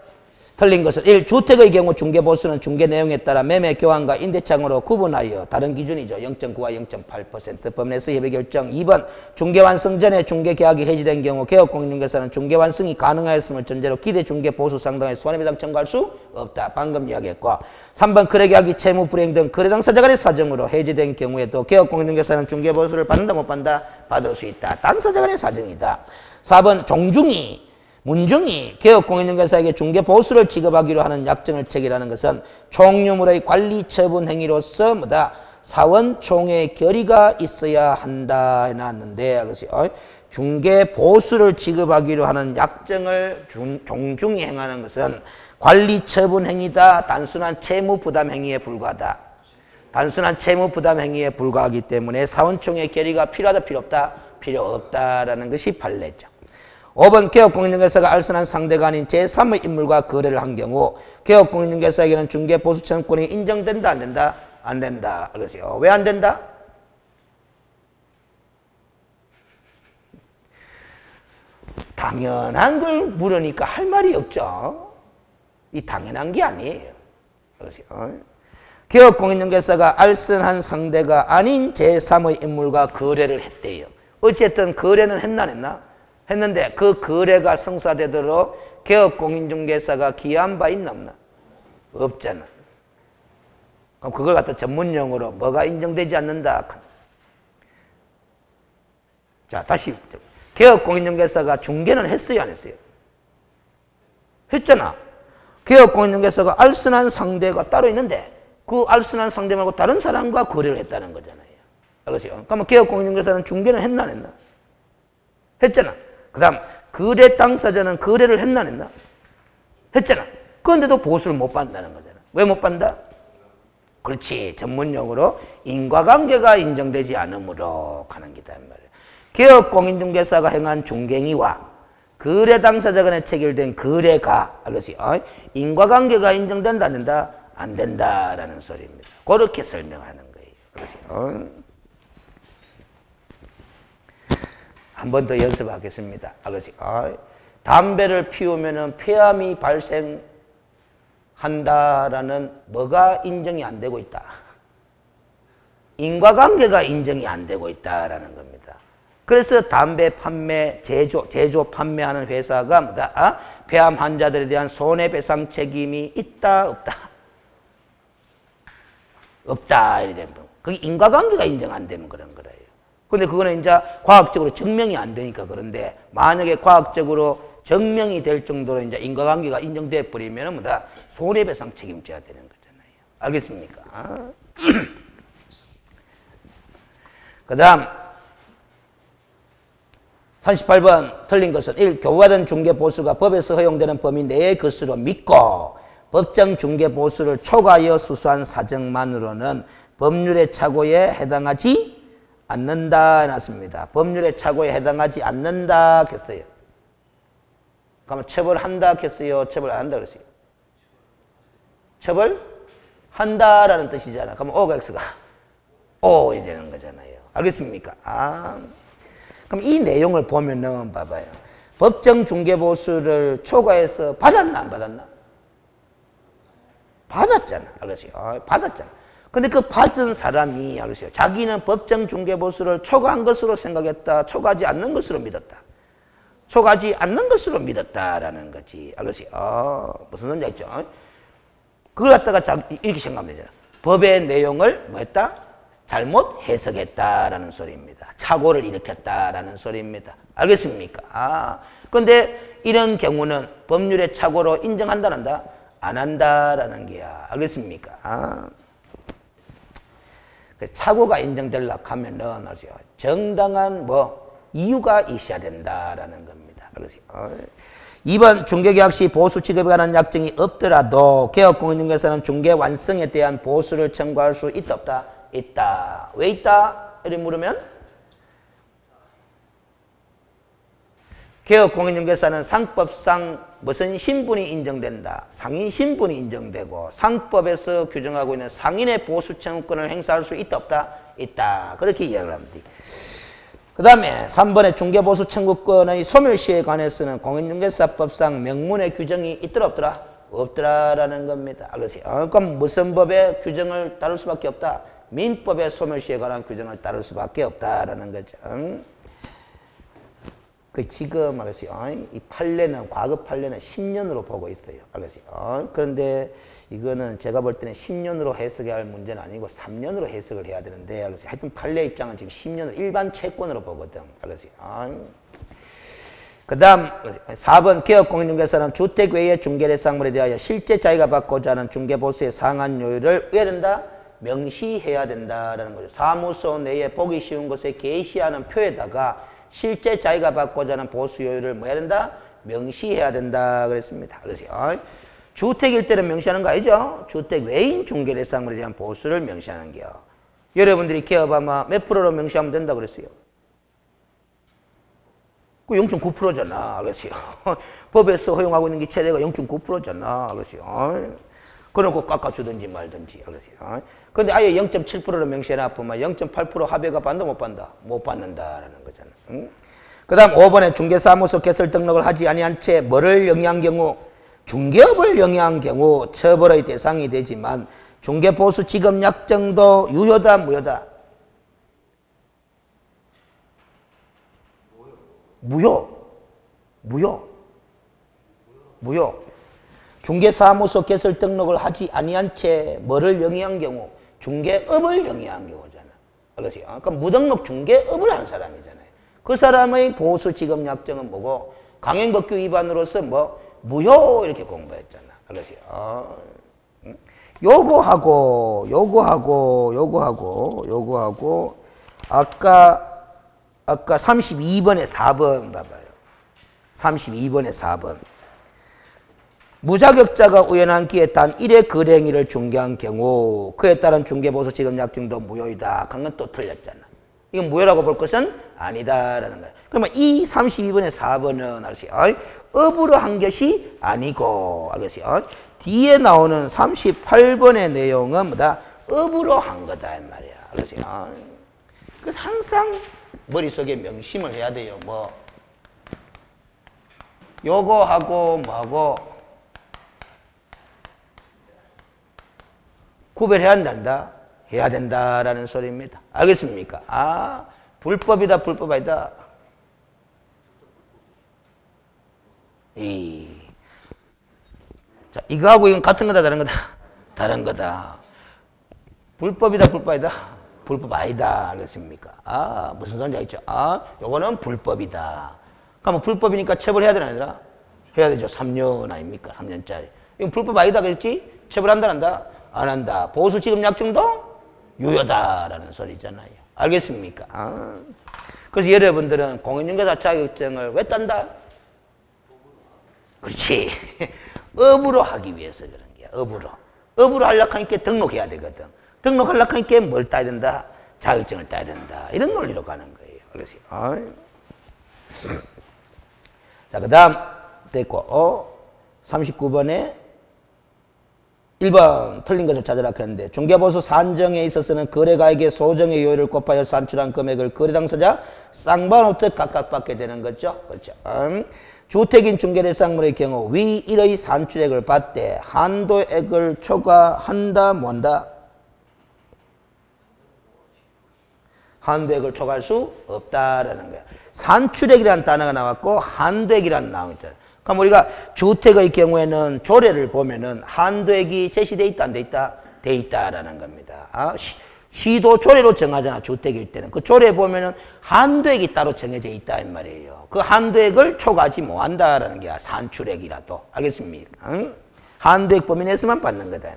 틀린 것은 1. 주택의 경우 중개보수는 중개 내용에 따라 매매 교환과 임대차으로 구분하여 다른 기준이죠. 0.9와 0.8% 법원에서 협의 결정. 2번 중개완성 전에 중개계약이 해지된 경우 개업공인중개사는 중개완성이 가능하였음을 전제로 기대중개보수 상당의 손해배상 청구할 수 없다. 방금 이야기했고 3번 거래계약이 채무 불이행 등 거래 당사자 간의 사정으로 해지된 경우에도 개업공인중개사는 중개보수를 받는다 못 받는다? 받을 수 있다. 당사자 간의 사정이다. 4번 문중이 개업공인중개사에게 중개보수를 지급하기로 하는 약정을 체결하는 것은 총유물의 관리처분 행위로서 뭐다? 사원총의 결의가 있어야 한다 해놨는데 그것이 중개보수를 지급하기로 하는 약정을 종중이 행하는 것은 관리처분 행위다. 단순한 채무부담 행위에 불과하다. 단순한 채무부담 행위에 불과하기 때문에 사원총의 결의가 필요하다 필요 없다? 필요 없다라는 것이 판례죠. 5번 개업공인중개사가 알선한 상대가 아닌 제3의 인물과 거래를 한 경우 개업공인중개사에게는 중개보수청구권이 인정된다 안 된다? 안 된다. 그러세요. 왜 안 된다? 당연한 걸 물으니까 할 말이 없죠. 이 당연한 게 아니에요. 그러세요. 개업공인중개사가 알선한 상대가 아닌 제3의 인물과 거래를 했대요. 어쨌든 거래는 했나 안 했나? 했는데 그 거래가 성사되도록 개업공인중개사가 기여한 바 있나 없나? 없잖아. 그럼 그걸 갖다 전문용어로 뭐가 인정되지 않는다? 자, 다시 개업공인중개사가 중개는 했어요 안 했어요? 했잖아. 개업공인중개사가 알선한 상대가 따로 있는데 그 알선한 상대 말고 다른 사람과 거래를 했다는 거잖아요. 알겠어요? 그러면 개업공인중개사는 중개는 했나 안 했나? 했잖아. 그 다음 거래 당사자는 거래를 했나 안 했나? 했잖아. 그런데도 보수를 못 받는다는 거잖아. 왜 못 받는다? 그렇지. 전문용어로 인과관계가 인정되지 않으므로 가는 기다 말이야. 개업공인중개사가 행한 중개행위와 거래 당사자 간에 체결된 거래가 알겠어요? 인과관계가 인정된다 안 된다? 안 된다라는 소리입니다. 그렇게 설명하는 거예요. 알겠어요? 한 번 더 연습하겠습니다. 담배를 피우면 폐암이 발생한다라는 뭐가 인정이 안 되고 있다? 인과관계가 인정이 안 되고 있다라는 겁니다. 그래서 담배 판매, 제조 판매하는 회사가 뭐다? 폐암 환자들에 대한 손해배상 책임이 있다, 없다? 없다. 이래 되는 거. 그게 인과관계가 인정 안 되면 그런 거예요. 근데 그거는 이제 과학적으로 증명이 안 되니까 그런데 만약에 과학적으로 증명이 될 정도로 이제 인과관계가 인정돼 버리면 뭐다 손해배상 책임져야 되는 거잖아요. 알겠습니까? 그 다음 38번 틀린 것은 1. 교부받은 중개보수가 법에서 허용되는 범위 내의 것으로 믿고 법정 중개보수를 초과하여 수수한 사정만으로는 법률의 착오에 해당하지 않는다 해놨습니다. 법률의 착오에 해당하지 않는다 했어요. 그러면 처벌한다 했어요? 처벌 안 한다 그랬어요? 처벌한다라는 뜻이잖아. 그러면 O가 X가 O이 되는 거잖아요. 알겠습니까? 그럼 이 내용을 보면은 봐봐요. 법정 중개보수를 초과해서 받았나 안 받았나? 받았잖아. 알겠어요? 받았잖아. 근데 그 받은 사람이 알겠어요? 자기는 법정 중개보수를 초과한 것으로 생각했다. 초과하지 않는 것으로 믿었다. 초과하지 않는 것으로 믿었다라는 거지. 알겠어요? 무슨 소리인지 알죠? 그걸 갖다가 이렇게 생각하면 되잖아. 법의 내용을 뭐 했다? 잘못 해석했다라는 소리입니다. 착오를 일으켰다라는 소리입니다. 알겠습니까? 근데 이런 경우는 법률의 착오로 인정한다, 안 한다? 안 한다라는 게야. 알겠습니까? 착오가 인정되려고 하면은 정당한 이유가 있어야 된다라는 겁니다. 그래서 2번 중개계약 시 보수 취급에 관한 약정이 없더라도 개업공인중개사는 중개 완성에 대한 보수를 청구할 수 있다 없다? 있다. 왜 있다? 이렇게 물으면 개업공인중개사는 상법상 무슨 신분이 인정된다. 상인 신분이 인정되고 상법에서 규정하고 있는 상인의 보수 청구권을 행사할 수 있다 없다? 있다. 그렇게 이야기를 합니다. 그 다음에 3번의 중개보수 청구권의 소멸시에 관해서는 공인중개사법상 명문의 규정이 있더라 없더라? 없더라라는 겁니다. 그럼 무슨 법의 규정을 따를 수밖에 없다? 민법의 소멸시에 관한 규정을 따를 수밖에 없다라는 거죠. 지금 이 판례는 과거 판례는 10년으로 보고 있어요. 그런데 이거는 제가 볼 때는 10년으로 해석해야 할 문제는 아니고 3년으로 해석을 해야 되는데 하여튼 판례 입장은 지금 10년을 일반 채권으로 보거든. 그 다음 4번 개업공인중개사는 주택 외의 중개대상물에 대하여 실제 자기가 받고자 하는 중개보수의 상한 요율을 왜 된다? 명시해야 된다라는 거죠. 사무소 내에 보기 쉬운 곳에 게시하는 표에다가 실제 자기가 받고자 하는 보수 요율을 뭐 해야 된다? 명시해야 된다 그랬습니다. 그래서 주택일 때는 명시하는 거 아니죠? 주택 외인 중개대상물에 대한 보수를 명시하는 게요. 여러분들이 개업하면 몇 프로로 명시하면 된다 그랬어요? 그 0.9%잖아. 그랬어요. 법에서 허용하고 있는 게 최대가 0.9%잖아. 그랬어요. 그러고 깎아주든지 말든지. 그랬어요. 근데 아예 0.7%로 명시해놔보면 0.8% 합의가 받는다 못 받는다? 못 받는다라는 거잖아. 그 다음 5번에 중개사무소 개설 등록을 하지 아니한 채 뭐를 영위한 경우? 중개업을 영위한 경우 처벌의 대상이 되지만 중개보수 지급 약정도 유효다 무효다? 무효. 중개사무소 개설 등록을 하지 아니한 채 뭐를 영위한 경우? 중개업을 영위한 경우잖아. 그러니까 무등록 중개업을 한 사람이잖아요. 그 사람의 보수 지급 약정은 뭐고? 강행법규 위반으로서 무효 이렇게 공부했잖아. 요거하고 아까 32번에 4번 봐봐요. 32번에 4번. 무자격자가 우연한 기에 단 1의 거래행위를 중개한 경우 그에 따른 중개보수 지급 약정도 무효이다. 그런 건 또 틀렸잖아. 이건 무효라고 볼 것은 아니다라는 거야. 그러면 이 32번에 4번은 알겠어요? 업으로 한 것이 아니고 알겠어요? 뒤에 나오는 38번의 내용은 뭐다? 업으로 한 거다 이 말이야. 알겠어요? 그래서 항상 머릿속에 명심을 해야 돼요. 요거하고 뭐하고 구별해야 한다. 해야 된다라는 소리입니다. 알겠습니까? 불법이다, 불법 아니다. 자, 이거하고 이건 같은 거다, 다른 거다? 다른 거다. 불법이다, 불법 아니다? 불법 아니다. 알겠습니까? 아, 무슨 소리인지 알겠죠? 아, 요거는 불법이다. 그러면 불법이니까 처벌해야 되나, 아니라? 해야 되죠. 3년 아닙니까? 3년짜리. 이건 불법 아니다. 그랬지? 처벌한다, 안 한다? 안 한다. 보수 지급 약정도 유효다라는 소리잖아요. 알겠습니까? 아. 그래서 여러분들은 공인중개사 자격증을 왜 딴다? 그렇지. 업으로 하기 위해서 그런 거야. 업으로. 업으로 하려고 하니까 등록해야 되거든. 등록하려고 하니까 뭘 따야 된다? 자격증을 따야 된다. 이런 논리로 가는 거예요. 그래서 자, 그 다음 됐고 39번에 1번 틀린 것을 찾으라 했는데 중개보수 산정에 있어서는 거래가액의 소정의 요율을 곱하여 산출한 금액을 거래 당사자 쌍방으로부터 각각 받게 되는 거죠. 그렇죠. 주택인 중개대상물의 경우 위 1의 산출액을 받되 한도액을 초과한다 못한다? 한도액을 초과할 수 없다라는 거야. 산출액이라는 단어가 나왔고 한도액이라는 나오고 있잖아요. 그럼 우리가 주택의 경우에는 조례를 보면은 한도액이 제시돼 있다, 안 돼 있다? 돼 있다라는 겁니다. 아, 시도 조례로 정하잖아, 주택일 때는. 그 조례에 보면은 한도액이 따로 정해져 있다, 이 말이에요. 그 한도액을 초과하지 못한다라는 게 산출액이라도. 알겠습니까? 응? 한도액 범위 내에서만 받는 거다.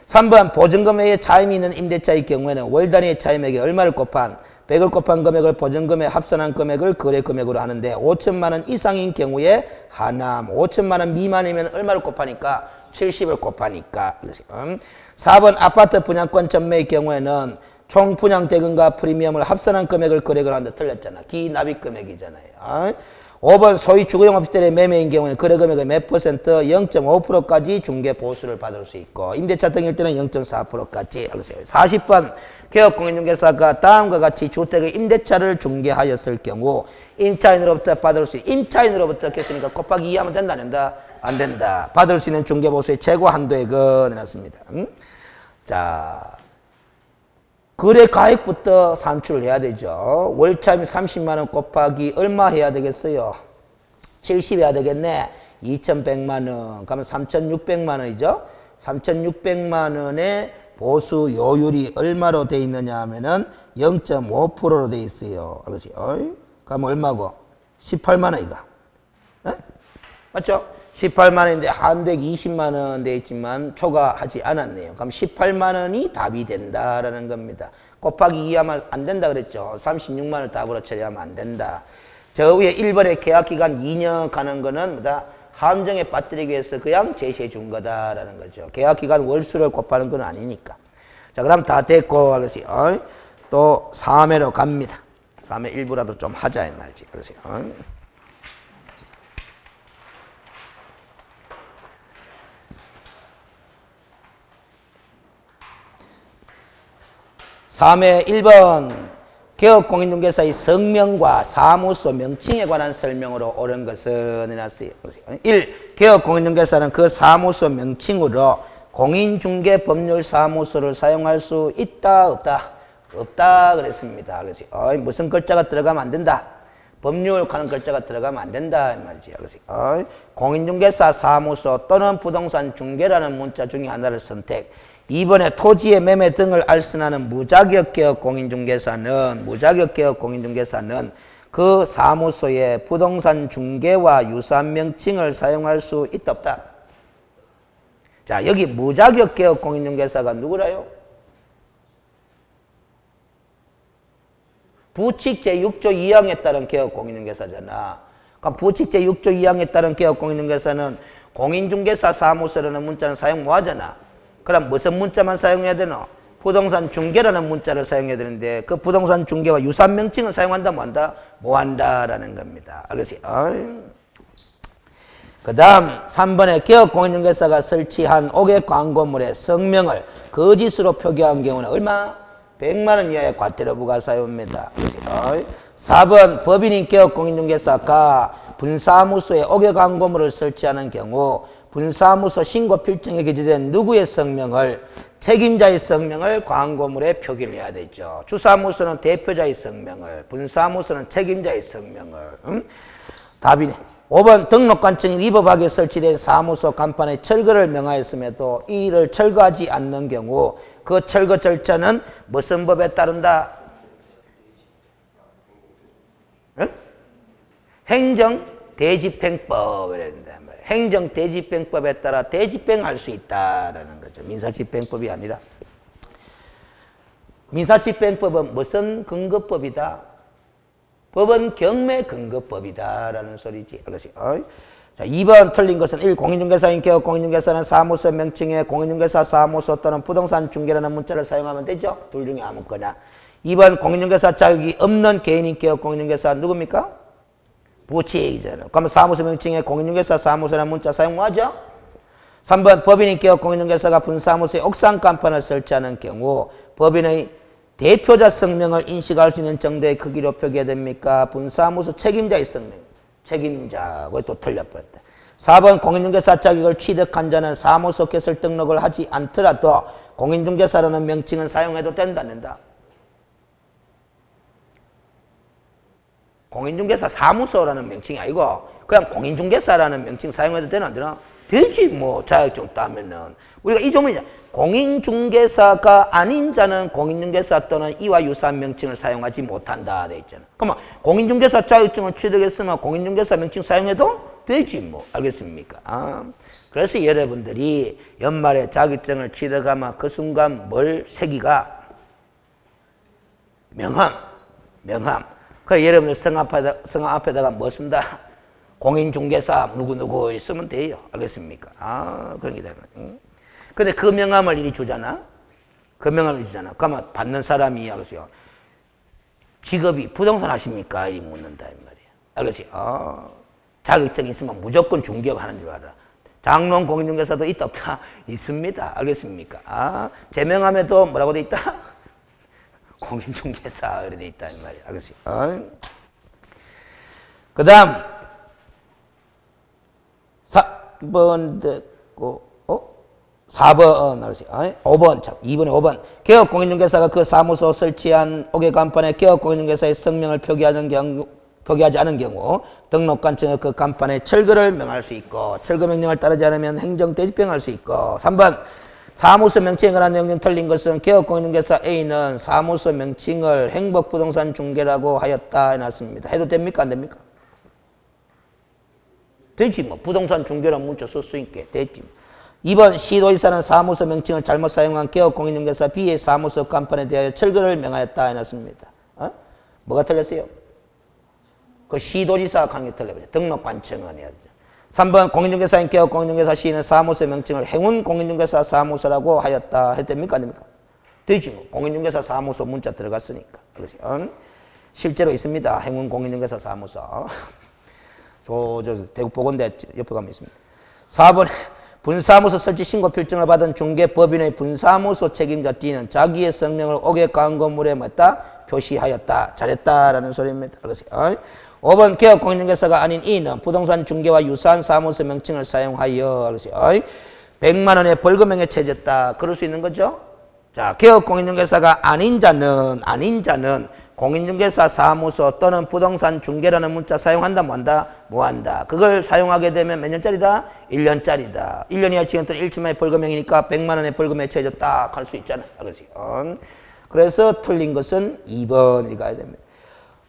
3번 보증금 외에 차임이 있는 임대차의 경우에는 월 단위의 차임액에 얼마를 곱한 100을 곱한 금액을 보증금에 합산한 금액을 거래금액으로 하는데 5천만 원 이상인 경우에 하남, 5천만 원 미만이면 얼마를 곱하니까 70을 곱하니까. 4번 아파트 분양권 전매의 경우에는 총 분양대금과 프리미엄을 합산한 금액을 거래를 하는데 틀렸잖아. 기납입 금액이잖아요. 5번 소위 주거용업시설의 매매인 경우에는 거래금액의 몇 퍼센트 0.5%까지 중개보수를 받을 수 있고 임대차 등일 때는 0.4%까지. 40번 개업공인중개사가 다음과 같이 주택의 임대차를 중개하였을 경우 임차인으로부터 받을 수 임차인으로부터 했으니까 곱하기 2 하면 된다, 안 된다? 안 된다. 받을 수 있는 중개보수의 최고 한도액은 해놨습니다. 자, 거래 가액부터 산출을 해야 되죠. 월차임 30만 원 곱하기 얼마 해야 되겠어요? 70 해야 되겠네. 2,100만 원. 그러면 3,600만 원이죠. 3,600만 원의 보수 요율이 얼마로 돼 있느냐 하면은 0.5%로 돼 있어요. 그렇지? 그러면 얼마고? 18만 원이다. 네? 맞죠? 18만 원인데 한도액 20만 원 돼 있지만 초과하지 않았네요. 그럼 18만 원이 답이 된다라는 겁니다. 곱하기 2 하면 안 된다 그랬죠. 36만 원을 답으로 처리하면 안 된다. 저 위에 1번에 계약기간 2년 가는 거는 뭐다? 함정에 빠뜨리기 위해서 그냥 제시해 준 거다라는 거죠. 계약기간 월수를 곱하는 건 아니니까. 자, 그럼 다 됐고, 그래서 또 3회로 갑니다. 3회 일부라도 좀 하자 이 말이지. 그래서 3회 1번 개업공인중개사의 성명과 사무소 명칭에 관한 설명으로 옳은 것은 해놨어요. 1. 개업공인중개사는 그 사무소 명칭으로 공인중개법률사무소를 사용할 수 있다, 없다? 없다 그랬습니다. 그래서 무슨 글자가 들어가면 안 된다. 법률 하는 글자가 들어가면 안 된다 이 말이지. 그래서 공인중개사 사무소 또는 부동산 중개라는 문자 중에 하나를 선택. 2번에 토지의 매매 등을 알선하는 무자격개업 공인중개사는 그 사무소에 부동산 중개와 유사한 명칭을 사용할 수 있다, 없다? 자, 여기 무자격개업 공인중개사가 누구라요? 부칙 제6조 2항에 따른 개업 공인중개사잖아. 그럼 부칙 제6조 2항에 따른 개업 공인중개사는 공인중개사 사무소라는 문자는 사용 뭐 하잖아. 그럼 무슨 문자만 사용해야 되노? 부동산 중개라는 문자를 사용해야 되는데 그 부동산 중개와 유사한 명칭은 사용한다, 뭐 한다? 뭐 한다라는 겁니다. 알겠어요? 그 다음 3번에 개업공인중개사가 설치한 5개 광고물의 성명을 거짓으로 표기한 경우는 얼마? 100만 원 이하의 과태료 부과사유입니다. 4번 법인인 개업공인중개사가 분사무소에 5개 광고물을 설치하는 경우 분사무소 신고 필증에 게재된 누구의 성명을 책임자의 성명을 광고물에 표기를 해야 되죠. 주사무소는 대표자의 성명을, 분사무소는 책임자의 성명을. 답이네. 5번 등록관청이 위법하게 설치된 사무소 간판에 철거를 명하였음에도 이를 철거하지 않는 경우 그 철거 절차는 무슨 법에 따른다? 응? 행정대집행법이라 된다. 행정대집행법에 따라 대집행할 수 있다라는 거죠. 민사집행법이 아니라. 민사집행법은 무슨 근거법이다? 법은 경매 근거법이다라는 소리지. 알겠어요? 자, 2번 틀린 것은 1. 공인중개사인 경우 공인중개사는 사무소 명칭에 공인중개사 사무소 또는 부동산 중개라는 문자를 사용하면 되죠. 둘 중에 아무거나. 2번 공인중개사 자격이 없는 개인인 경우 공인중개사 누굽니까? 부채이잖아요. 그러면 사무소 명칭에 공인중개사 사무소라는 문자 사용하죠. 3번 법인인 경우 공인중개사가 분사무소에 옥상 간판을 설치하는 경우 법인의 대표자 성명을 인식할 수 있는 정도의 크기로 표기해야 됩니까? 분사무소 책임자의 성명. 책임자고 또 틀려버렸다. 4번 공인중개사 자격을 취득한 자는 사무소 개설 등록을 하지 않더라도 공인중개사라는 명칭은 사용해도 된다, 안 된다? 공인중개사 사무소라는 명칭이 아니고 그냥 공인중개사라는 명칭 사용해도 되나 안 되나? 되지 뭐 자격증 따면은. 우리가 이 조문이죠. 공인중개사가 아닌 자는 공인중개사 또는 이와 유사한 명칭을 사용하지 못한다 돼 있잖아. 그러면 공인중개사 자격증을 취득했으면 공인중개사 명칭 사용해도 되지 뭐. 알겠습니까? 그래서 여러분들이 연말에 자격증을 취득하면 그 순간 뭘 새기가? 명함. 그래 여러분들 성함 앞에다가 뭐 쓴다? 공인중개사 누구누구 있으면 돼요. 알겠습니까? 그런 게 되는 거죠. 근데 그 명함을 이리 주잖아. 그러면 받는 사람이 알겠어요. 직업이 부동산 하십니까? 이리 묻는다 이 말이야. 알겠어요? 자격증이 있으면 무조건 중개업 하는 줄 알아. 장롱 공인중개사도 있다 없다? 있습니다. 알겠습니까? 제 명함에도 뭐라고 돼 있다? 공인중개사 이렇게 돼 있다 이 말이야. 알겠어요? 그 다음 4번 됐고 4번, 5번, 2번에 5번. 개업 공인중개사가 그 사무소 설치한 옥외 간판에 개업 공인중개사의 성명을 표기하지 않은 경우 등록관청의 그 간판에 철거를 명할 수 있고 철거 명령을 따르지 않으면 행정대집행할 수 있고 3번 사무소 명칭에 관한 내용 중 틀린 것은 개업 공인중개사 A는 사무소 명칭을 행복부동산 중개라고 하였다 해놨습니다. 해도 됩니까? 안 됩니까? 되지 뭐. 부동산 중개라는 문자 쓸 수 있게 됐지. 2번 시도지사는 사무소 명칭을 잘못 사용한 개업 공인중개사 B의 사무소 간판에 대하여 철거를 명하였다 해놨습니다. 뭐가 틀렸어요? 그 시도지사가 하는 게 틀려버려. 등록관청은 해야 되죠. 3번 공인중개사인 개업 공인중개사 C는 사무소 명칭을 행운 공인중개사 사무소라고 하였다 해도 됩니까? 안 됩니까? 되지 뭐. 공인중개사 사무소 문자 들어갔으니까. 그렇지. 실제로 있습니다. 행운 공인중개사 사무소. 저 대구 보건대 옆에 가면 있습니다. 4번 분사무소 설치 신고 필증을 받은 중개법인의 분사무소 책임자 D는 자기의 성명을 옥외 광고물에 표시하였다. 잘했다라는 소리입니다. 그래서 5번 개업 공인중개사가 아닌 E는 부동산 중개와 유사한 사무소 명칭을 사용하여 그래서 100만 원의 벌금형에 처해졌다. 그럴 수 있는 거죠. 자, 개업 공인중개사가 아닌 자는 공인중개사 사무소 또는 부동산 중개라는 문자 사용한다 뭐한다? 뭐한다. 그걸 사용하게 되면 몇 년짜리다? 1년짜리다. 1년 이하 징역 또는 1천 만의 벌금형이니까 100만 원의 벌금에 처해졌다 할 수 있잖아. 그래서 틀린 것은 2번이 가야 됩니다.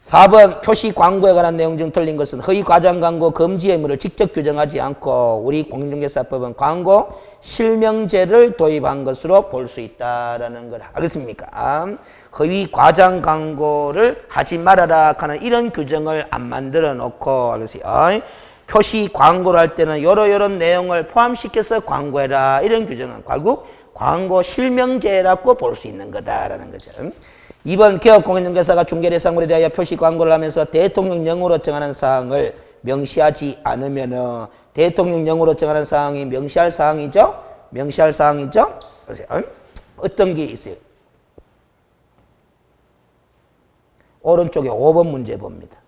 4번 표시 광고에 관한 내용 중 틀린 것은 허위 과장 광고 금지 의무를 직접 규정하지 않고 우리 공인중개사법은 광고 실명제를 도입한 것으로 볼 수 있다라는 걸 알겠습니까? 허위 과장 광고를 하지 말아라 하는 이런 규정을 안 만들어 놓고 알겠어요? 표시 광고를 할 때는 이런 내용을 포함시켜서 광고해라 이런 규정은 결국 광고 실명제라고 볼 수 있는 거다라는 거죠. 2번 개업 공인중개사가 중개 대상물에 대하여 표시 광고를 하면서 대통령령으로 정하는 사항을 명시하지 않으면 대통령령으로 정하는 사항이 명시할 사항이죠? 명시할 사항이죠? 어떤 게 있어요? 오른쪽에 5번 문제 봅니다.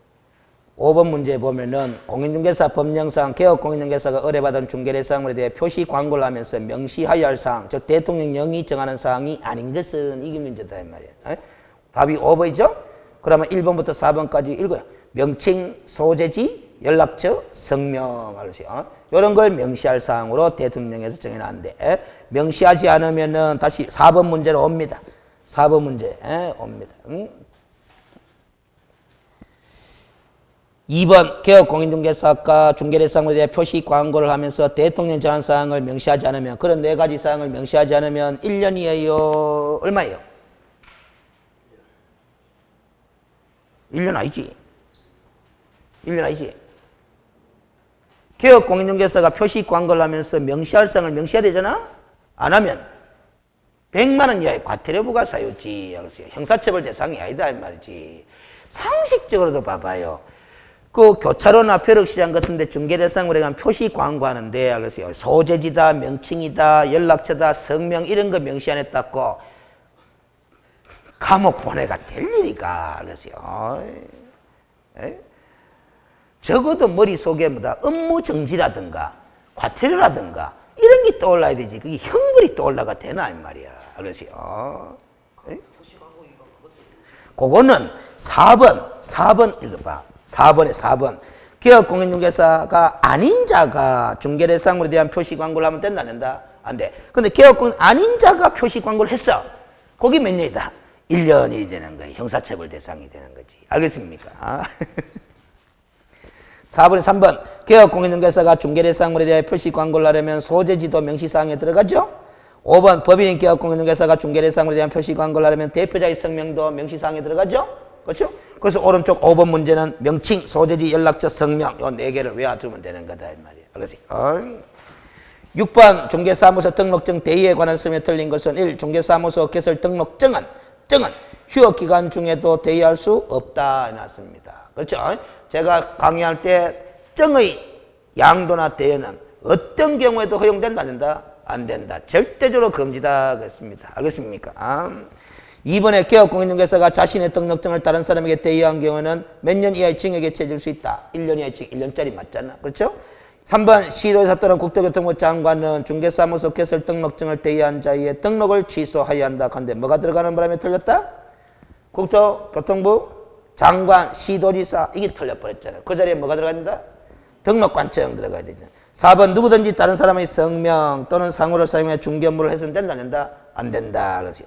5번 문제 보면은 공인중개사 법령상 개업 공인중개사가 의뢰받은 중개 대상물에 대해 표시 광고를 하면서 명시하여야 할 사항, 즉 대통령령이 정하는 사항이 아닌 것은 이게 문제다 이 말이에요. 답이 5번이죠? 그러면 1번부터 4번까지 읽어요. 명칭, 소재지, 연락처, 성명, 이런 걸 명시할 사항으로 대통령에서 정해놨는데 명시하지 않으면은 다시 4번 문제로 옵니다. 4번 문제 옵니다. 2번 개업공인중개사가 중개대상으로 대해 표시 광고를 하면서 대통령 제한 사항을 명시하지 않으면 그런 4가지 사항을 명시하지 않으면 1년이에요. 얼마예요? 1년 아니지. 1년 아니지. 개업공인중개사가 표시 광고를 하면서 명시할 사항을 명시해야 되잖아. 안 하면 100만 원 이하의 과태료 부과사유지. 형사처벌 대상이 아니다 이 말이지. 상식적으로도 봐봐요. 그 교차로나 벼룩시장 같은 데 중개대상으로 해가면 표시 광고하는데 그래서 소재지다, 명칭이다, 연락처다, 성명 이런 거 명시 안 했다고 감옥 보내가 될 일이가. 그래서요. 적어도 머릿속에 뭐다 업무 정지라든가 과태료라든가 이런 게 떠올라야 되지. 그게 형벌이 떠올라가 되나 이 말이야. 그래서요. 그거는 4번 읽어봐. 4번에 4번. 개업공인중개사가 아닌 자가 중개대상으로 대한 표시 광고를 하면 된다, 안 된다? 안 돼. 근데 개업공인 아닌 자가 표시 광고를 했어. 거기 몇 년이다? 1년이 되는 거야. 형사처벌 대상이 되는 거지. 알겠습니까? 4번에 3번. 개업공인중개사가 중개대상으로 대한 표시 광고를 하려면 소재지도 명시사항에 들어가죠? 5번. 법인인 개업공인중개사가 중개대상으로 대한 표시 광고를 하려면 대표자의 성명도 명시사항에 들어가죠? 그렇죠? 그래서 오른쪽 5번 문제는 명칭, 소재지, 연락처, 성명 요 4개를 외워두면 되는 거다 이 말이야. 알겠어요? 6번 중개사무소 등록증 대의에 관한 서면에 틀린 것은 1. 중개사무소 개설 등록증은 휴업기간 중에도 대의할 수 없다 해놨습니다. 그렇죠? 제가 강의할 때 증의 양도나 대여는 어떤 경우에도 허용된다 안 된다? 안 된다. 절대적으로 금지다 그랬습니다. 알겠습니까? 2번에 개업공인중개사가 자신의 등록증을 다른 사람에게 대여한 경우는 몇 년 이하의 징역에 처해질 수 있다. 1년 이하의 징역, 1년짜리 맞잖아. 그렇죠? 3번 시도의사 또는 국토교통부 장관은 중개사무소 개설 등록증을 대여한 자의 등록을 취소하여야 한다. 그런데 뭐가 들어가는 바람에 틀렸다? 국토교통부 장관, 시도지사 이게 틀려버렸잖아. 그 자리에 뭐가 들어가야 된다? 등록관청 들어가야 되잖아. 4번 누구든지 다른 사람의 성명 또는 상호를 사용해 중개업무를 해서는 된다 안 된다? 안 된다. 그렇지.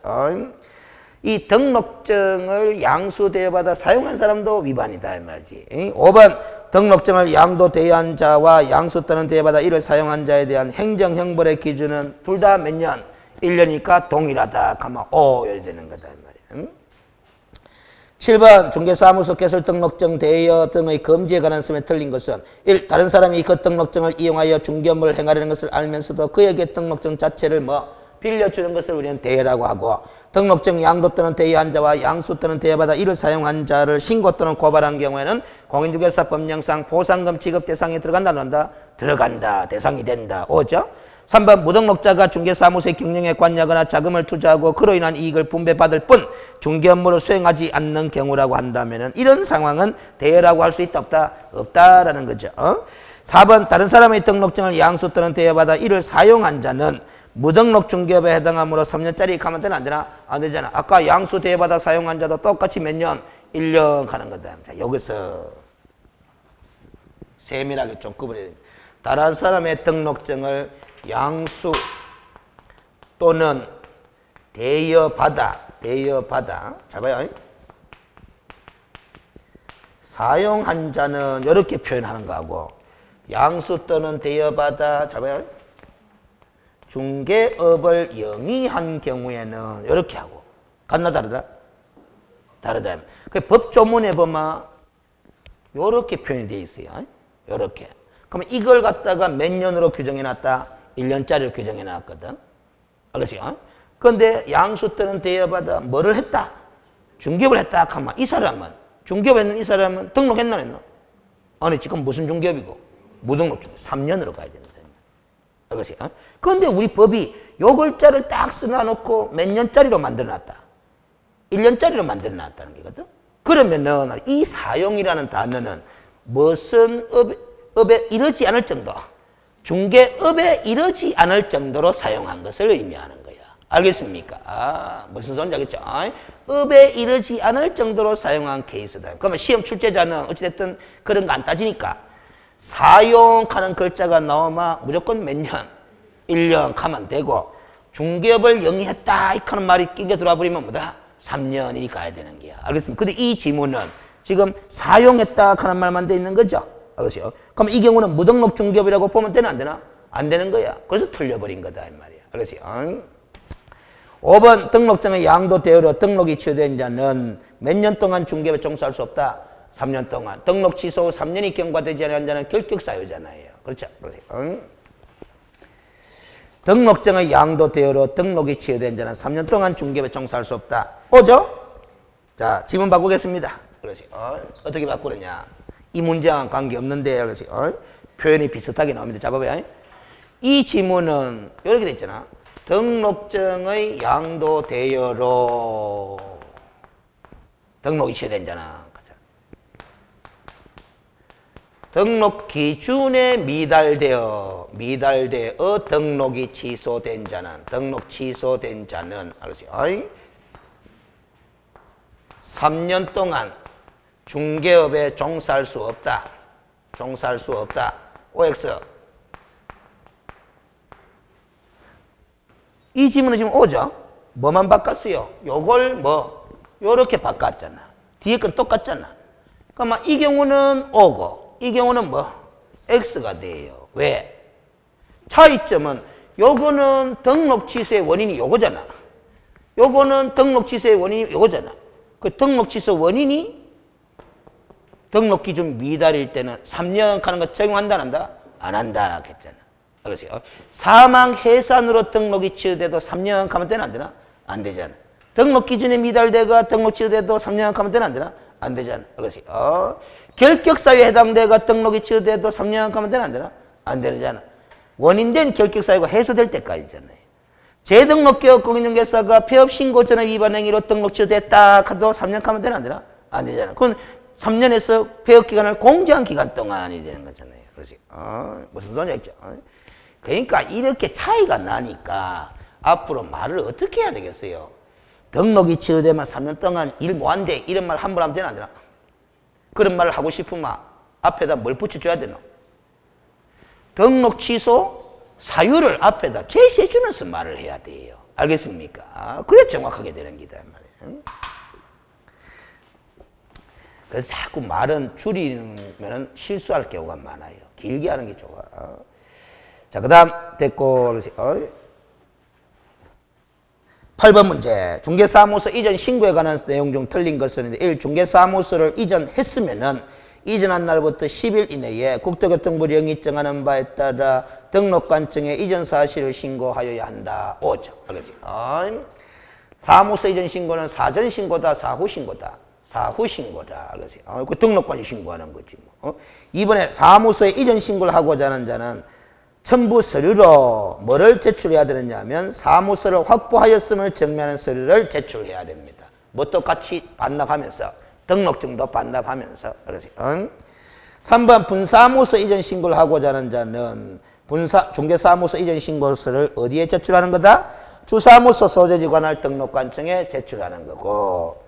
이 등록증을 양수 대여받아 사용한 사람도 위반이다 이 말이지. 5번 등록증을 양도 대여한 자와 양수 또는 대여받아 이를 사용한 자에 대한 행정형벌의 기준은 둘 다 몇 년? 1년이니까 동일하다. 가만 5 이렇게 되는 거다 이 말이야. 7번 중개사무소 개설 등록증 대여 등의 금지에 관한 서면에 틀린 것은 1. 다른 사람이 그 등록증을 이용하여 중개업무를 행하려는 것을 알면서도 그에게 등록증 자체를 빌려주는 것을 우리는 대여라고 하고 등록증 양도 또는 대여한 자와 양수 또는 대여받아 이를 사용한 자를 신고 또는 고발한 경우에는 공인중개사 법령상 보상금 지급 대상에 들어간다 안 한다? 들어간다. 대상이 된다. 5죠? 3번 무등록자가 중개사무소의 경영에 관여하거나 자금을 투자하고 그로 인한 이익을 분배받을 뿐 중개업무를 수행하지 않는 경우라고 한다면 이런 상황은 대여라고 할 수 있다 없다? 없다라는 거죠. 4번 다른 사람의 등록증을 양수 또는 대여받아 이를 사용한 자는 무등록 중개업에 해당하므로 3년짜리 가면 되나 안 되나? 안 되잖아. 아까 양수 대여받아 사용한 자도 똑같이 몇 년? 1년 가는 거다. 자, 여기서 세밀하게 좀 구분해야 됩니다. 다른 사람의 등록증을 양수 또는 대여받아 잘 봐요. 사용한 자는 이렇게 표현하는 거하고 양수 또는 대여받아 잘 봐요. 중개업을 영위한 경우에는 이렇게 하고 같나 다르다? 다르다. 그 법조문에 보면 이렇게 표현이 되어 있어요. 이렇게. 그러면 이걸 갖다가 몇 년으로 규정해놨다? 1년짜리로 규정해놨거든. 알겠어요? 그런데 양수 또는 대여받아 뭐를 했다? 중개업을 했다 하면 이 사람은 중개업했는 이 사람은 등록했나 안 했나? 아니 지금 무슨 중개업이고 무등록 중개업 3년으로 가야 된다. 알겠어요? 그런데 우리 법이 요 글자를 딱 써놔놓고 몇 년짜리로 만들어놨다. 1년짜리로 만들어놨다는 거거든. 그러면은 이 사용이라는 단어는 무슨 업에 이르지 않을 정도, 중개업에 이르지 않을 정도로 사용한 것을 의미하는 거야. 알겠습니까? 무슨 소리인지 알겠죠? 업에 이르지 않을 정도로 사용한 케이스다. 그러면 시험 출제자는 어찌됐든 그런 거 안 따지니까 사용하는 글자가 나오면 무조건 몇 년? 1년 가면 되고, 중개업을 영위했다 하는 말이 끼게 들어와 버리면 뭐다? 3년이 가야 되는 거야. 알겠습니까? 근데 이 지문은 지금 사용했다 하는 말만 돼 있는 거죠. 알겠어요? 그럼 이 경우는 무등록 중개업이라고 보면 되나 안 되나? 안 되는 거야. 그래서 틀려버린 거다 이 말이야. 알겠어요? 5번 등록증의 양도 대여로 등록이 취소된 자는 몇 년 동안 중개업에 종사할 수 없다? 3년 동안. 등록 취소 후 3년이 경과되지 않은 자는 결격사유잖아요. 그렇죠? 그러세요. 등록증의 양도 대여로 등록이 취소된 자는 3년 동안 중개업에 종사할 수 없다. 오죠? 자, 지문 바꾸겠습니다. 그러세요. 어떻게 바꾸느냐? 이 문제와는 관계없는데, 그러세요. 표현이 비슷하게 나옵니다. 잡아봐요. 이 지문은 이렇게 돼 있잖아. 등록증의 양도 대여로 등록이 취소된 자는 등록 기준에 미달되어 등록이 취소된 자는 등록 취소된 자는 알았어요? 3년 동안 중개업에 종사할 수 없다. 종사할 수 없다. OX. 이 지문은 지금 오죠? 뭐만 바꿨어요? 요걸 뭐 요렇게 바꿨잖아. 뒤에 건 똑같잖아. 그러면 이 경우는 오고 이 경우는 뭐 X가 돼요. 왜? 차이점은 요거는 등록 취소의 원인이 요거잖아. 요거는 등록 취소의 원인이 요거잖아. 그 등록 취소 원인이 등록 기준 미달일 때는 3년 하는 거 적용한다 안 한다? 안 한다 했잖아. 알겠어요? 사망 해산으로 등록이 취소돼도 3년 가면 되나 안 되나? 안 되잖아. 등록 기준에 미달돼가 등록 취소돼도 3년 가면 되나 안 되나? 안 되잖아. 알겠어요? 결격사유에 해당돼가 등록이 취소돼도 3년 가면 되나 안 되나? 안 되잖아. 원인된 결격사유가 해소될 때까지잖아요. 재등록개업 공인중개사가 폐업 신고 전에 위반 행위로 등록 취소됐다 하도 3년 가면 되나 안 되나? 안 되잖아. 그건 3년에서 폐업 기간을 공제한 기간 동안이 되는 거잖아요. 그렇지? 무슨 소리냐 있죠? 그러니까 이렇게 차이가 나니까 앞으로 말을 어떻게 해야 되겠어요? 등록이 취소되면 3년 동안 일 못 한대 이런 말 한 번 하면 되나 안 되나? 그런 말을 하고 싶으면 앞에다 뭘 붙여줘야 되노? 등록 취소 사유를 앞에다 제시해 주면서 말을 해야 돼요. 알겠습니까? 그래야 정확하게 되는 기다 말이에요. 그래서 자꾸 말은 줄이면 실수할 경우가 많아요. 길게 하는 게 좋아. 자, 그 다음 됐고 8번 문제. 중개사무소 이전 신고에 관한 내용 중 틀린 것은 1. 중개사무소를 이전했으면은 이전한 날부터 10일 이내에 국토교통부 영의정하는 바에 따라 등록관청에 이전 사실을 신고하여야 한다. 5죠. 알겠지? 사무소 이전 신고는 사전 신고다, 사후 신고다. 사후 신고다. 알겠지? 그 등록관이 신고하는 거지. 뭐. 이번에 사무소에 이전 신고를 하고자 하는 자는 첨부 서류로 뭐를 제출해야 되느냐 하면 사무소를 확보하였음을 증명하는 서류를 제출해야 됩니다. 뭐 똑같이 반납하면서 등록증도 반납하면서. 그래서 3번 분사무소 이전 신고를 하고자 하는 자는 중개사무소 이전 신고서를 어디에 제출하는 거다? 주사무소 소재지 관할 등록관청에 제출하는 거고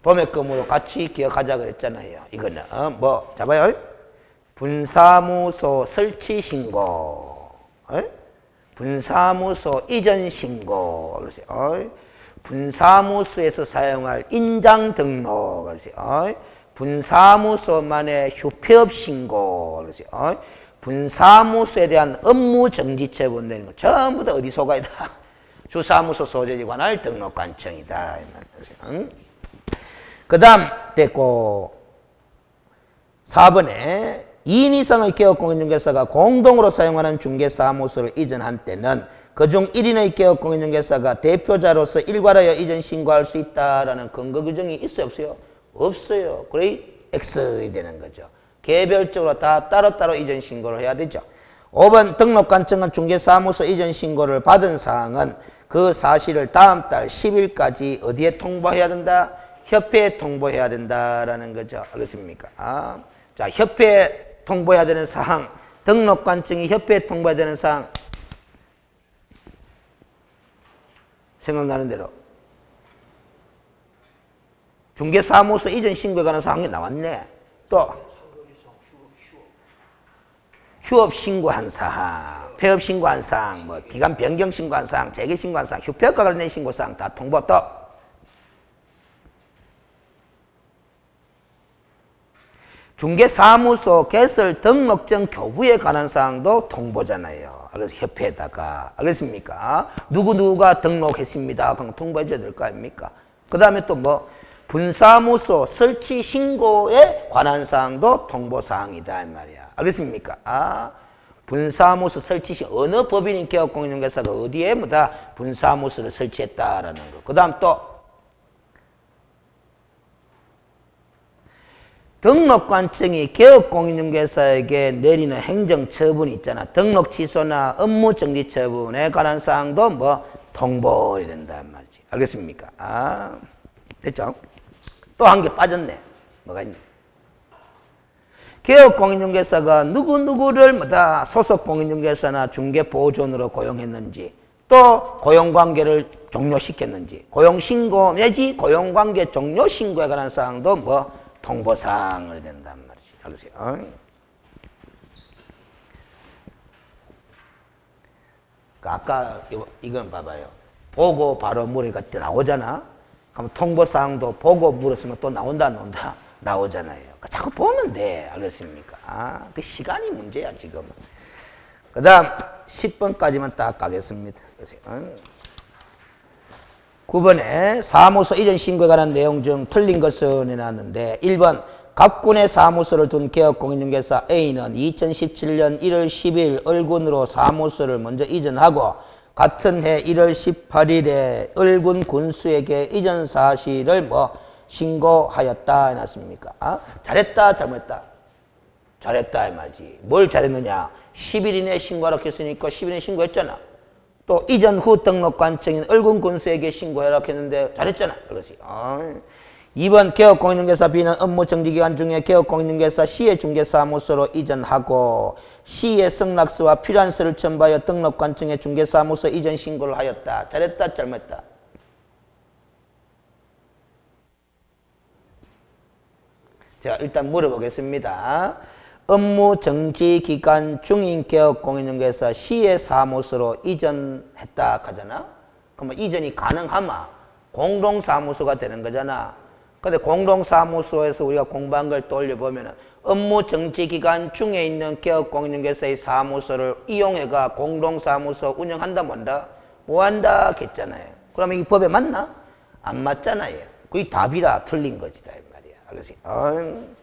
도매금으로 같이 기억하자 그랬잖아요. 이거는 뭐 잡아요? 분사무소 설치 신고, 분사무소 이전 신고, 그러세요. 분사무소에서 사용할 인장 등록, 그러세요. 분사무소만의 휴폐업 신고, 그러세요. 분사무소에 대한 업무 정지 처분 되는 거 전부 다 어디 소가이다? 주사무소 소재지 관할 등록관청이다. 그 다음 됐고 4번에 2인 이상의 개업공인중개사가 공동으로 사용하는 중개사무소를 이전한 때는 그중 1인의 개업공인중개사가 대표자로서 일괄하여 이전 신고할 수 있다라는 근거 규정이 있어요? 없어요? 없어요. 그래 X이 되는 거죠. 개별적으로 다 따로따로 이전 신고를 해야 되죠. 5번 등록관청은 중개사무소 이전 신고를 받은 사항은 그 사실을 다음 달 10일까지 어디에 통보해야 된다? 협회에 통보해야 된다라는 거죠. 알겠습니까? 자, 협회에 통보해야 되는 사항, 등록관청이 협회에 통보해야 되는 사항 생각나는 대로 중개사무소 이전 신고에 관한 사항이 나왔네. 또 휴업 신고한 사항, 폐업 신고한 사항, 뭐 기간 변경 신고한 사항, 재개 신고한 사항, 휴폐업과 관련된 신고 사항 다 통보. 또 중개사무소 개설 등록증 교부에 관한 사항도 통보잖아요. 그래서 협회에다가 알겠습니까? 누구누구가 등록했습니다. 그럼 통보해 줘야 될 거 아닙니까? 그 다음에 또 뭐 분사무소 설치 신고에 관한 사항도 통보 사항이다 이 말이야. 알겠습니까? 분사무소 설치 시 어느 법인인 개업공인중개사가 어디에 뭐다 분사무소를 설치했다라는 거. 그 다음 또 등록관청이 개업공인중개사에게 내리는 행정처분이 있잖아. 등록 취소나 업무정지 처분에 관한 사항도 뭐 통보해야 된단 말이지. 알겠습니까? 됐죠? 또 한 개 빠졌네. 뭐가 있냐? 개업공인중개사가 누구누구를 뭐다 소속공인중개사나 중개보존으로 고용했는지, 또 고용관계를 종료시켰는지, 고용신고 내지 고용관계 종료신고에 관한 사항도 뭐 통보사항을 된단 말이지. 알았어요? 아까 이건 봐봐요. 보고 바로 물으니까 나오잖아. 그럼 통보사항도 보고 물었으면 또 나온다 안 나온다? 나오잖아요. 자꾸 보면 돼. 알겠습니까? 그 시간이 문제야 지금은. 그 다음 10번까지만 딱 가겠습니다. 9번에 사무소 이전 신고에 관한 내용 중 틀린 것을 내놨는데 1번 갑군의 사무소를 둔 개업공인중개사 A는 2017년 1월 10일 을군으로 사무소를 먼저 이전하고 같은 해 1월 18일에 을군 군수에게 이전 사실을 뭐 신고하였다 해놨습니까? 잘했다 잘못했다? 잘했다 이 말이지. 뭘 잘했느냐? 10일 이내에 신고하라고 했으니까 10일 이내에 신고했잖아. 또 이전 후 등록관청인 을군 군수에게 신고하라고 했는데 잘했잖아. 그렇지. 2번 개업공인중개사 B는 업무 정지기간 중에 개업공인중개사 C의 중개사무소로 이전하고 C의 승낙서와 필요한 서를 첨부하여 등록관청의 중개사무소 이전 신고를 하였다. 잘했다 잘못했다? 자, 일단 물어보겠습니다. 업무 정지 기간 중인 개업공인중개사 C의 사무소로 이전했다 하잖아. 그러면 이전이 가능하면 공동사무소가 되는 거잖아. 근데 공동사무소에서 우리가 공부한 걸 떠올려보면 업무 정지 기간 중에 있는 개업공인중개사의 사무소를 이용해가 공동사무소 운영한다 뭔다? 뭐한다 했잖아요. 그러면 이 법에 맞나? 안 맞잖아요. 그게 답이라 틀린 거지다 이 말이야. 알겠어요?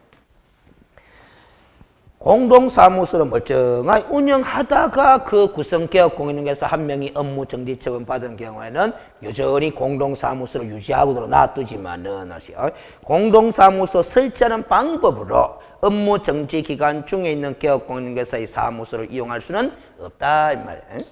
공동사무소를 멀쩡하게 운영하다가 그 구성개업공인중개사 한 명이 업무 정지 처분 받은 경우에는 여전히 공동사무소를 유지하고도 놔두지만은 공동사무소 설치하는 방법으로 업무 정지 기간 중에 있는 개업공인중개사의 사무소를 이용할 수는 없다 이 말이에요.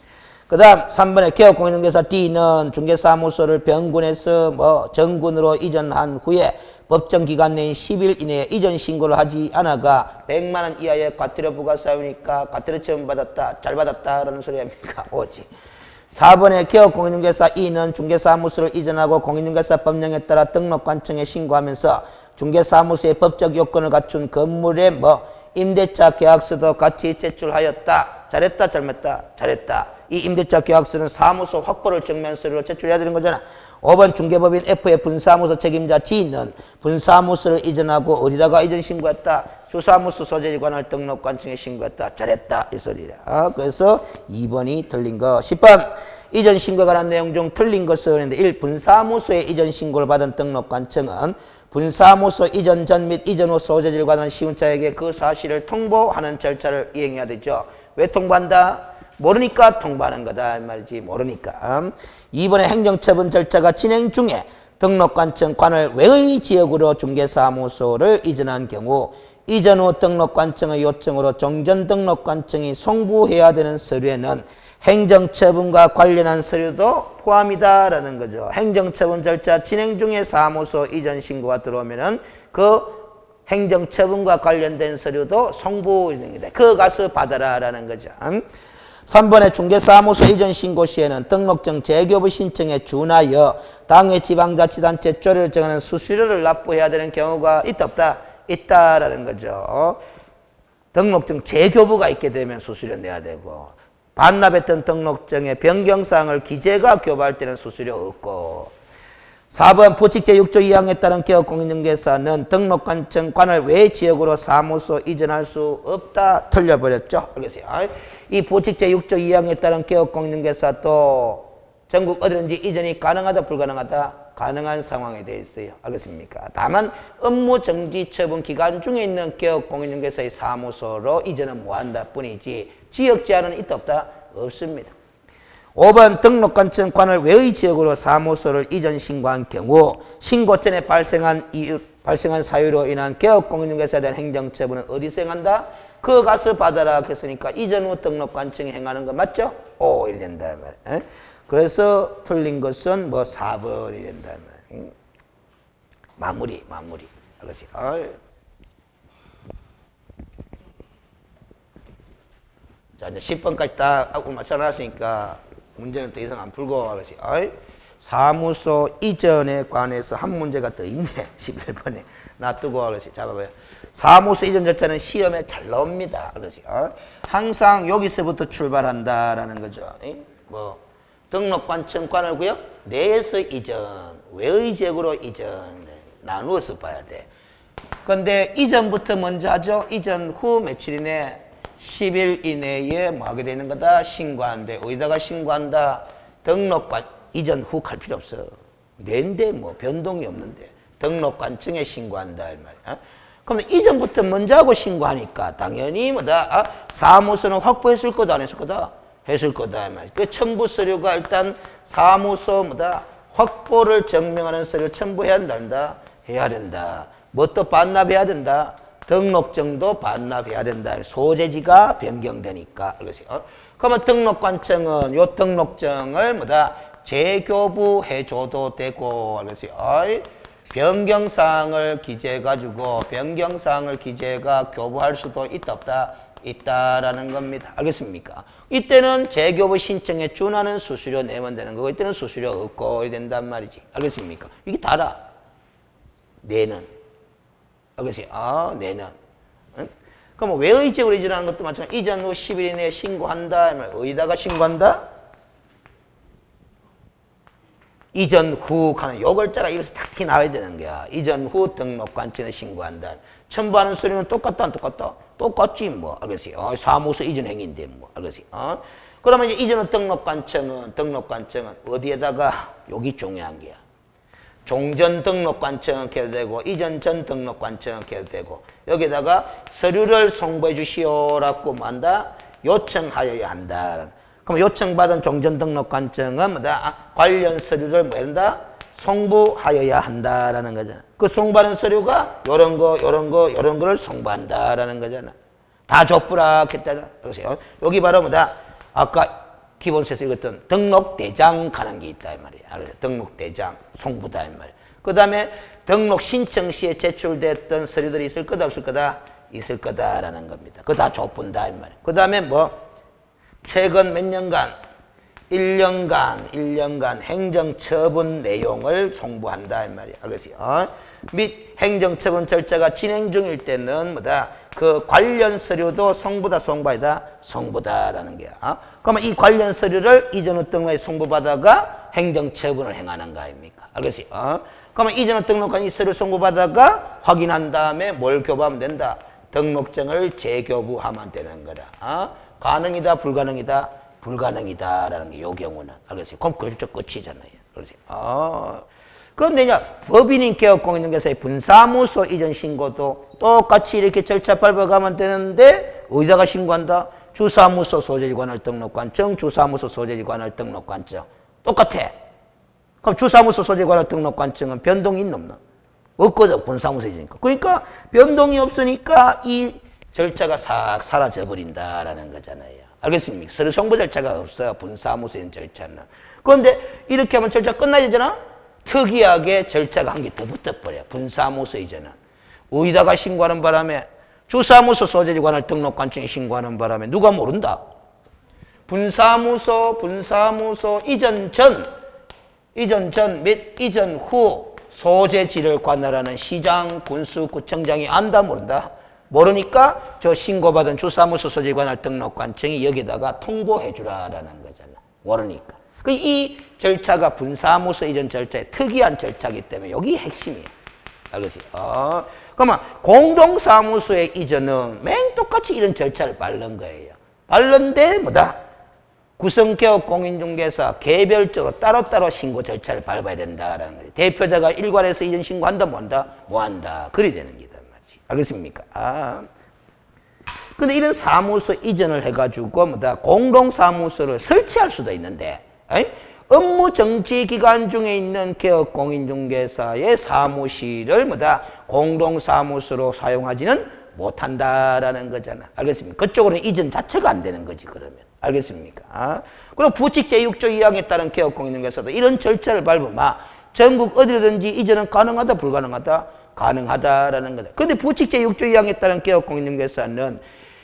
그 다음 3번에 개업공인중개사 D는 중개사무소를 병군에서 뭐 정군으로 이전한 후에 법정 기간 내인 10일 이내에 이전 신고를 하지 않아가 100만 원 이하의 과태료 부과사유니까 과태료 처분받았다. 잘 받았다라는 소리 아닙니까? 오지. 4번에 개업공인중개사 E는 중개사무소를 이전하고 공인중개사 법령에 따라 등록관청에 신고하면서 중개사무소의 법적 요건을 갖춘 건물의 뭐 임대차 계약서도 같이 제출하였다. 잘했다 잘못했다? 잘했다. 이 임대차 계약서는 사무소 확보를 정면서류로 제출해야 되는 거잖아. 5번 중개법인 F의 분사무소 책임자 G는 분사무소를 이전하고 어디다가 이전 신고했다? 주사무소 소재지 관할 등록관청에 신고했다. 잘했다. 이 소리라. 그래서 2번이 틀린 거. 10번 이전 신고에 관한 내용 중 틀린 것을 했는데 1. 분사무소에 이전 신고를 받은 등록관청은 분사무소 이전 전 및 이전 후 소재지를 관한 시운자에게 그 사실을 통보하는 절차를 이행해야 되죠. 왜 통보한다? 모르니까 통보하는 거다 이 말이지. 모르니까. 2번의 행정처분 절차가 진행 중에 등록관청 관할 외의 지역으로 중개사무소를 이전한 경우 이전 후 등록관청의 요청으로 종전등록관청이 송부해야 되는 서류에는 행정처분과 관련한 서류도 포함이다라는 거죠. 행정처분 절차 진행 중에 사무소 이전 신고가 들어오면은 그 행정처분과 관련된 서류도 송부입니다. 그거 가서 받아라라는 거죠. 3번의 중개사무소 이전 신고 시에는 등록증 재교부 신청에 준하여 당의 지방자치단체 조례를 정하는 수수료를 납부해야 되는 경우가 있다 없다? 있다라는 거죠. 등록증 재교부가 있게 되면 수수료 내야 되고 반납했던 등록증의 변경사항을 기재가 교부할 때는 수수료 없고 4번 부칙 제6조 2항에 따른 개업공인중개사는 등록관청관을 외 지역으로 사무소 이전할 수 없다. 틀려버렸죠. 알겠어요? 이 부칙 제6조 2항에 따른 개업공인중개사도 전국 어디든지 이전이 가능하다 불가능하다? 가능한 상황에 되어 있어요. 알겠습니까? 다만 업무 정지 처분 기간 중에 있는 개업공인중개사의 사무소로 이전은 무한다 뿐이지 지역 제한은 있다 없다? 없습니다. 5번 등록관청관을 외의 지역으로 사무소를 이전 신고한 경우 신고 전에 발생한 사유로 인한 개업공인중개사에 대한 행정처분은 어디서 행한다? 그 가서 받아라 했으니까 이전 후 등록관청이 행하는 거 맞죠? 오, 이래 된다 말이야. 그래서 틀린 것은 뭐 4번이 된다 말이야. 마무리. 알겠지? 자, 이제 10번까지 딱 맞춰놨으니까 문제는 더 이상 안 풀고 알겠지? 사무소 이전에 관해서 한 문제가 더 있네. 11번에 놔두고 알겠지? 잡아봐요. 사무소 이전 절차는 시험에 잘 나옵니다. 알겠지? 항상 여기서부터 출발한다라는 거죠. 뭐 등록관청관을 구역 내에서 이전, 외의 지역으로 이전 나누어서 봐야 돼. 근데 이전부터 먼저 하죠. 이전 후 며칠 이내 10일 이내에 뭐 하게 되는 거다? 신고한대. 어디다가 신고한다? 등록관 이전 후 갈 필요 없어. 내인데 뭐 변동이 없는데 등록관청에 신고한다 이 말이야. 그럼 이전부터 먼저 하고 신고하니까 당연히 뭐다? 사무소는 확보했을 거다 안 했을 거다? 했을 거다 이 말이야. 그 첨부 서류가 일단 사무소 뭐다? 확보를 증명하는 서류 첨부해야 한다. 해야 된다. 뭐 또 반납해야 된다. 등록증도 반납해야 된다. 소재지가 변경되니까. 그러면 등록관청은 요 등록증을 뭐다? 재교부해 줘도 되고, 변경사항을 기재해가지고, 변경사항을 기재가 교부할 수도 있다, 없다? 있다라는 겁니다. 알겠습니까? 이때는 재교부 신청에 준하는 수수료 내면 되는 거고, 이때는 수수료 없고, 이래 된단 말이지. 알겠습니까? 이게 다라. 내는. 알겠어요? 내는. 응? 그럼 외의 지역으로 이전하는 것도 마찬가지. 이전 후 10일 이내에 신고한다. 어디다가 신고한다? 이전 후 가는 요 글자가 여기서 탁 티 나와야 되는 거야. 이전 후 등록관청에 신고한다. 첨부하는 소리는 똑같다, 안 똑같다? 똑같지, 뭐. 알겠어요? 사무소 이전 행위인데, 뭐. 알겠어요? 그러면 이제 이전 후 등록관청은 어디에다가 여기 중요한 거야. 종전 등록관청은 켜도 되고 이전 전 등록관청은 켜도 되고 여기다가 서류를 송부해 주시오라고 만다 요청하여야 한다. 그럼 요청받은 종전 등록관청은 뭐다? 관련 서류를 뭐 한다? 송부하여야 한다라는 거잖아. 그 송부하는 서류가 요런 거를 송부한다라는 거잖아. 다 족부라 했다잖아. 그래서 여기 바로 뭐다? 아까 기본서에서 읽었던 등록대장 가는 게 있다 이 말이야. 등록대장 송부다 이 말이야. 그 다음에 등록 신청 시에 제출됐던 서류들이 있을 거다 없을 거다? 있을 거다라는 겁니다. 그거 다 족본다 이 말이야. 그 다음에 뭐 최근 몇 년간 1년간 행정처분 내용을 송부한다 이 말이야. 알겠어요? 및 행정처분 절차가 진행 중일 때는 뭐다? 그 관련 서류도 송부다 송부하다? 송부다라는 거야. 그러면 이 관련 서류를 이전 후 등록에 송부받아가 행정처분을 행하는 거 아닙니까? 알겠어요? 그러면 이전 후 등록한 이 서류 송부받아가 확인한 다음에 뭘 교부하면 된다? 등록증을 재교부하면 되는 거다. 가능이다 불가능이다? 불가능이다라는 게 요 경우는. 알겠어요? 그럼 그쪽 끝이잖아요. 알겠어요? 그런데 이제 법인인 개업공인중개사의 분사무소 이전 신고도 똑같이 이렇게 절차 밟아가면 되는데 어디다가 신고한다? 주사무소 소재지관할 등록관청, 주사무소 소재지관할 등록관청. 똑같아. 그럼 주사무소 소재지관할 등록관청은 변동이 있나 없나? 없거든. 분사무소 이전이니까. 그러니까 변동이 없으니까 이 절차가 싹 사라져 버린다라는 거잖아요. 알겠습니까? 서류 송부 절차가 없어. 분사무소 이전 절차는. 그런데 이렇게 하면 절차 끝나야 되잖아? 특이하게 절차가 한 개 더 붙어버려. 분사무소 이전은. 어디다가 신고하는 바람에 주사무소 소재지관할 등록관청에 신고하는 바람에 누가 모른다? 분사무소 이전 전 및 이전 후 소재지를 관할하는 시장, 군수, 구청장이 안다 모른다? 모르니까 저 신고받은 주사무소 소재관할 등록관청이 여기다가 통보해 주라라는 거잖아. 모르니까. 이 절차가 분사무소 이전 절차의 특이한 절차이기 때문에 여기 핵심이야. 알겠지? 그러면 공동사무소의 이전은 맨 똑같이 이런 절차를 밟는 거예요. 밟는데 뭐다? 구성개업 공인중개사 개별적으로 따로따로 신고 절차를 밟아야 된다라는 거지. 대표자가 일괄해서 이전 신고한다 뭐한다? 뭐한다. 그리 되는 기단 말이지. 알겠습니까? 근데 이런 사무소 이전을 해가지고 뭐다? 공동사무소를 설치할 수도 있는데 업무 정지 기간 중에 있는 개업 공인중개사의 사무실을 뭐다? 공동사무소로 사용하지는 못한다라는 거잖아. 알겠습니까? 그쪽으로는 이전 자체가 안 되는 거지 그러면. 알겠습니까? 그리고 부칙 제6조 2항에 따른 개업 공인중개사도 이런 절차를 밟으면 전국 어디든지 이전은 가능하다 불가능하다? 가능하다라는 거다. 그런데 부칙 제6조 2항에 따른 개업 공인중개사는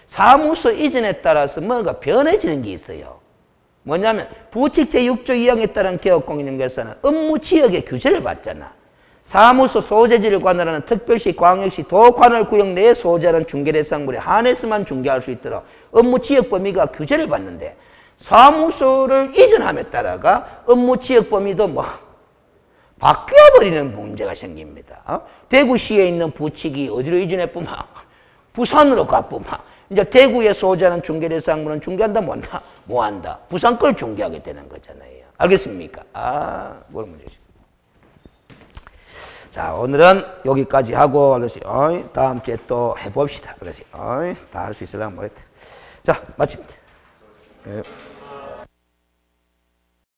사무소 이전에 따라서 뭔가 변해지는 게 있어요. 뭐냐면 부칙 제6조 2항에 따른 개업 공인중개사는 업무 지역의 규제를 받잖아. 사무소 소재지를 관할하는 특별시, 광역시, 도 관할 구역 내에 소재하는 중개대상물에 한해서만 중개할 수 있도록 업무 지역 범위가 규제를 받는데 사무소를 이전함에 따라가 업무 지역 범위도 뭐 바뀌어버리는 문제가 생깁니다. 대구시에 있는 부칙이 어디로 이전해뿐만 부산으로 가뿐만 이제 대구에 소재하는 중개대상물은 중개한다 뭐한다? 뭐한다? 부산 걸 중개하게 되는 거잖아요. 알겠습니까? 뭘 문제지? 자, 오늘은 여기까지 하고, 다음 주에 또 해봅시다. 다 할 수 있으려면 모르겠다. 자, 마칩니다. 네.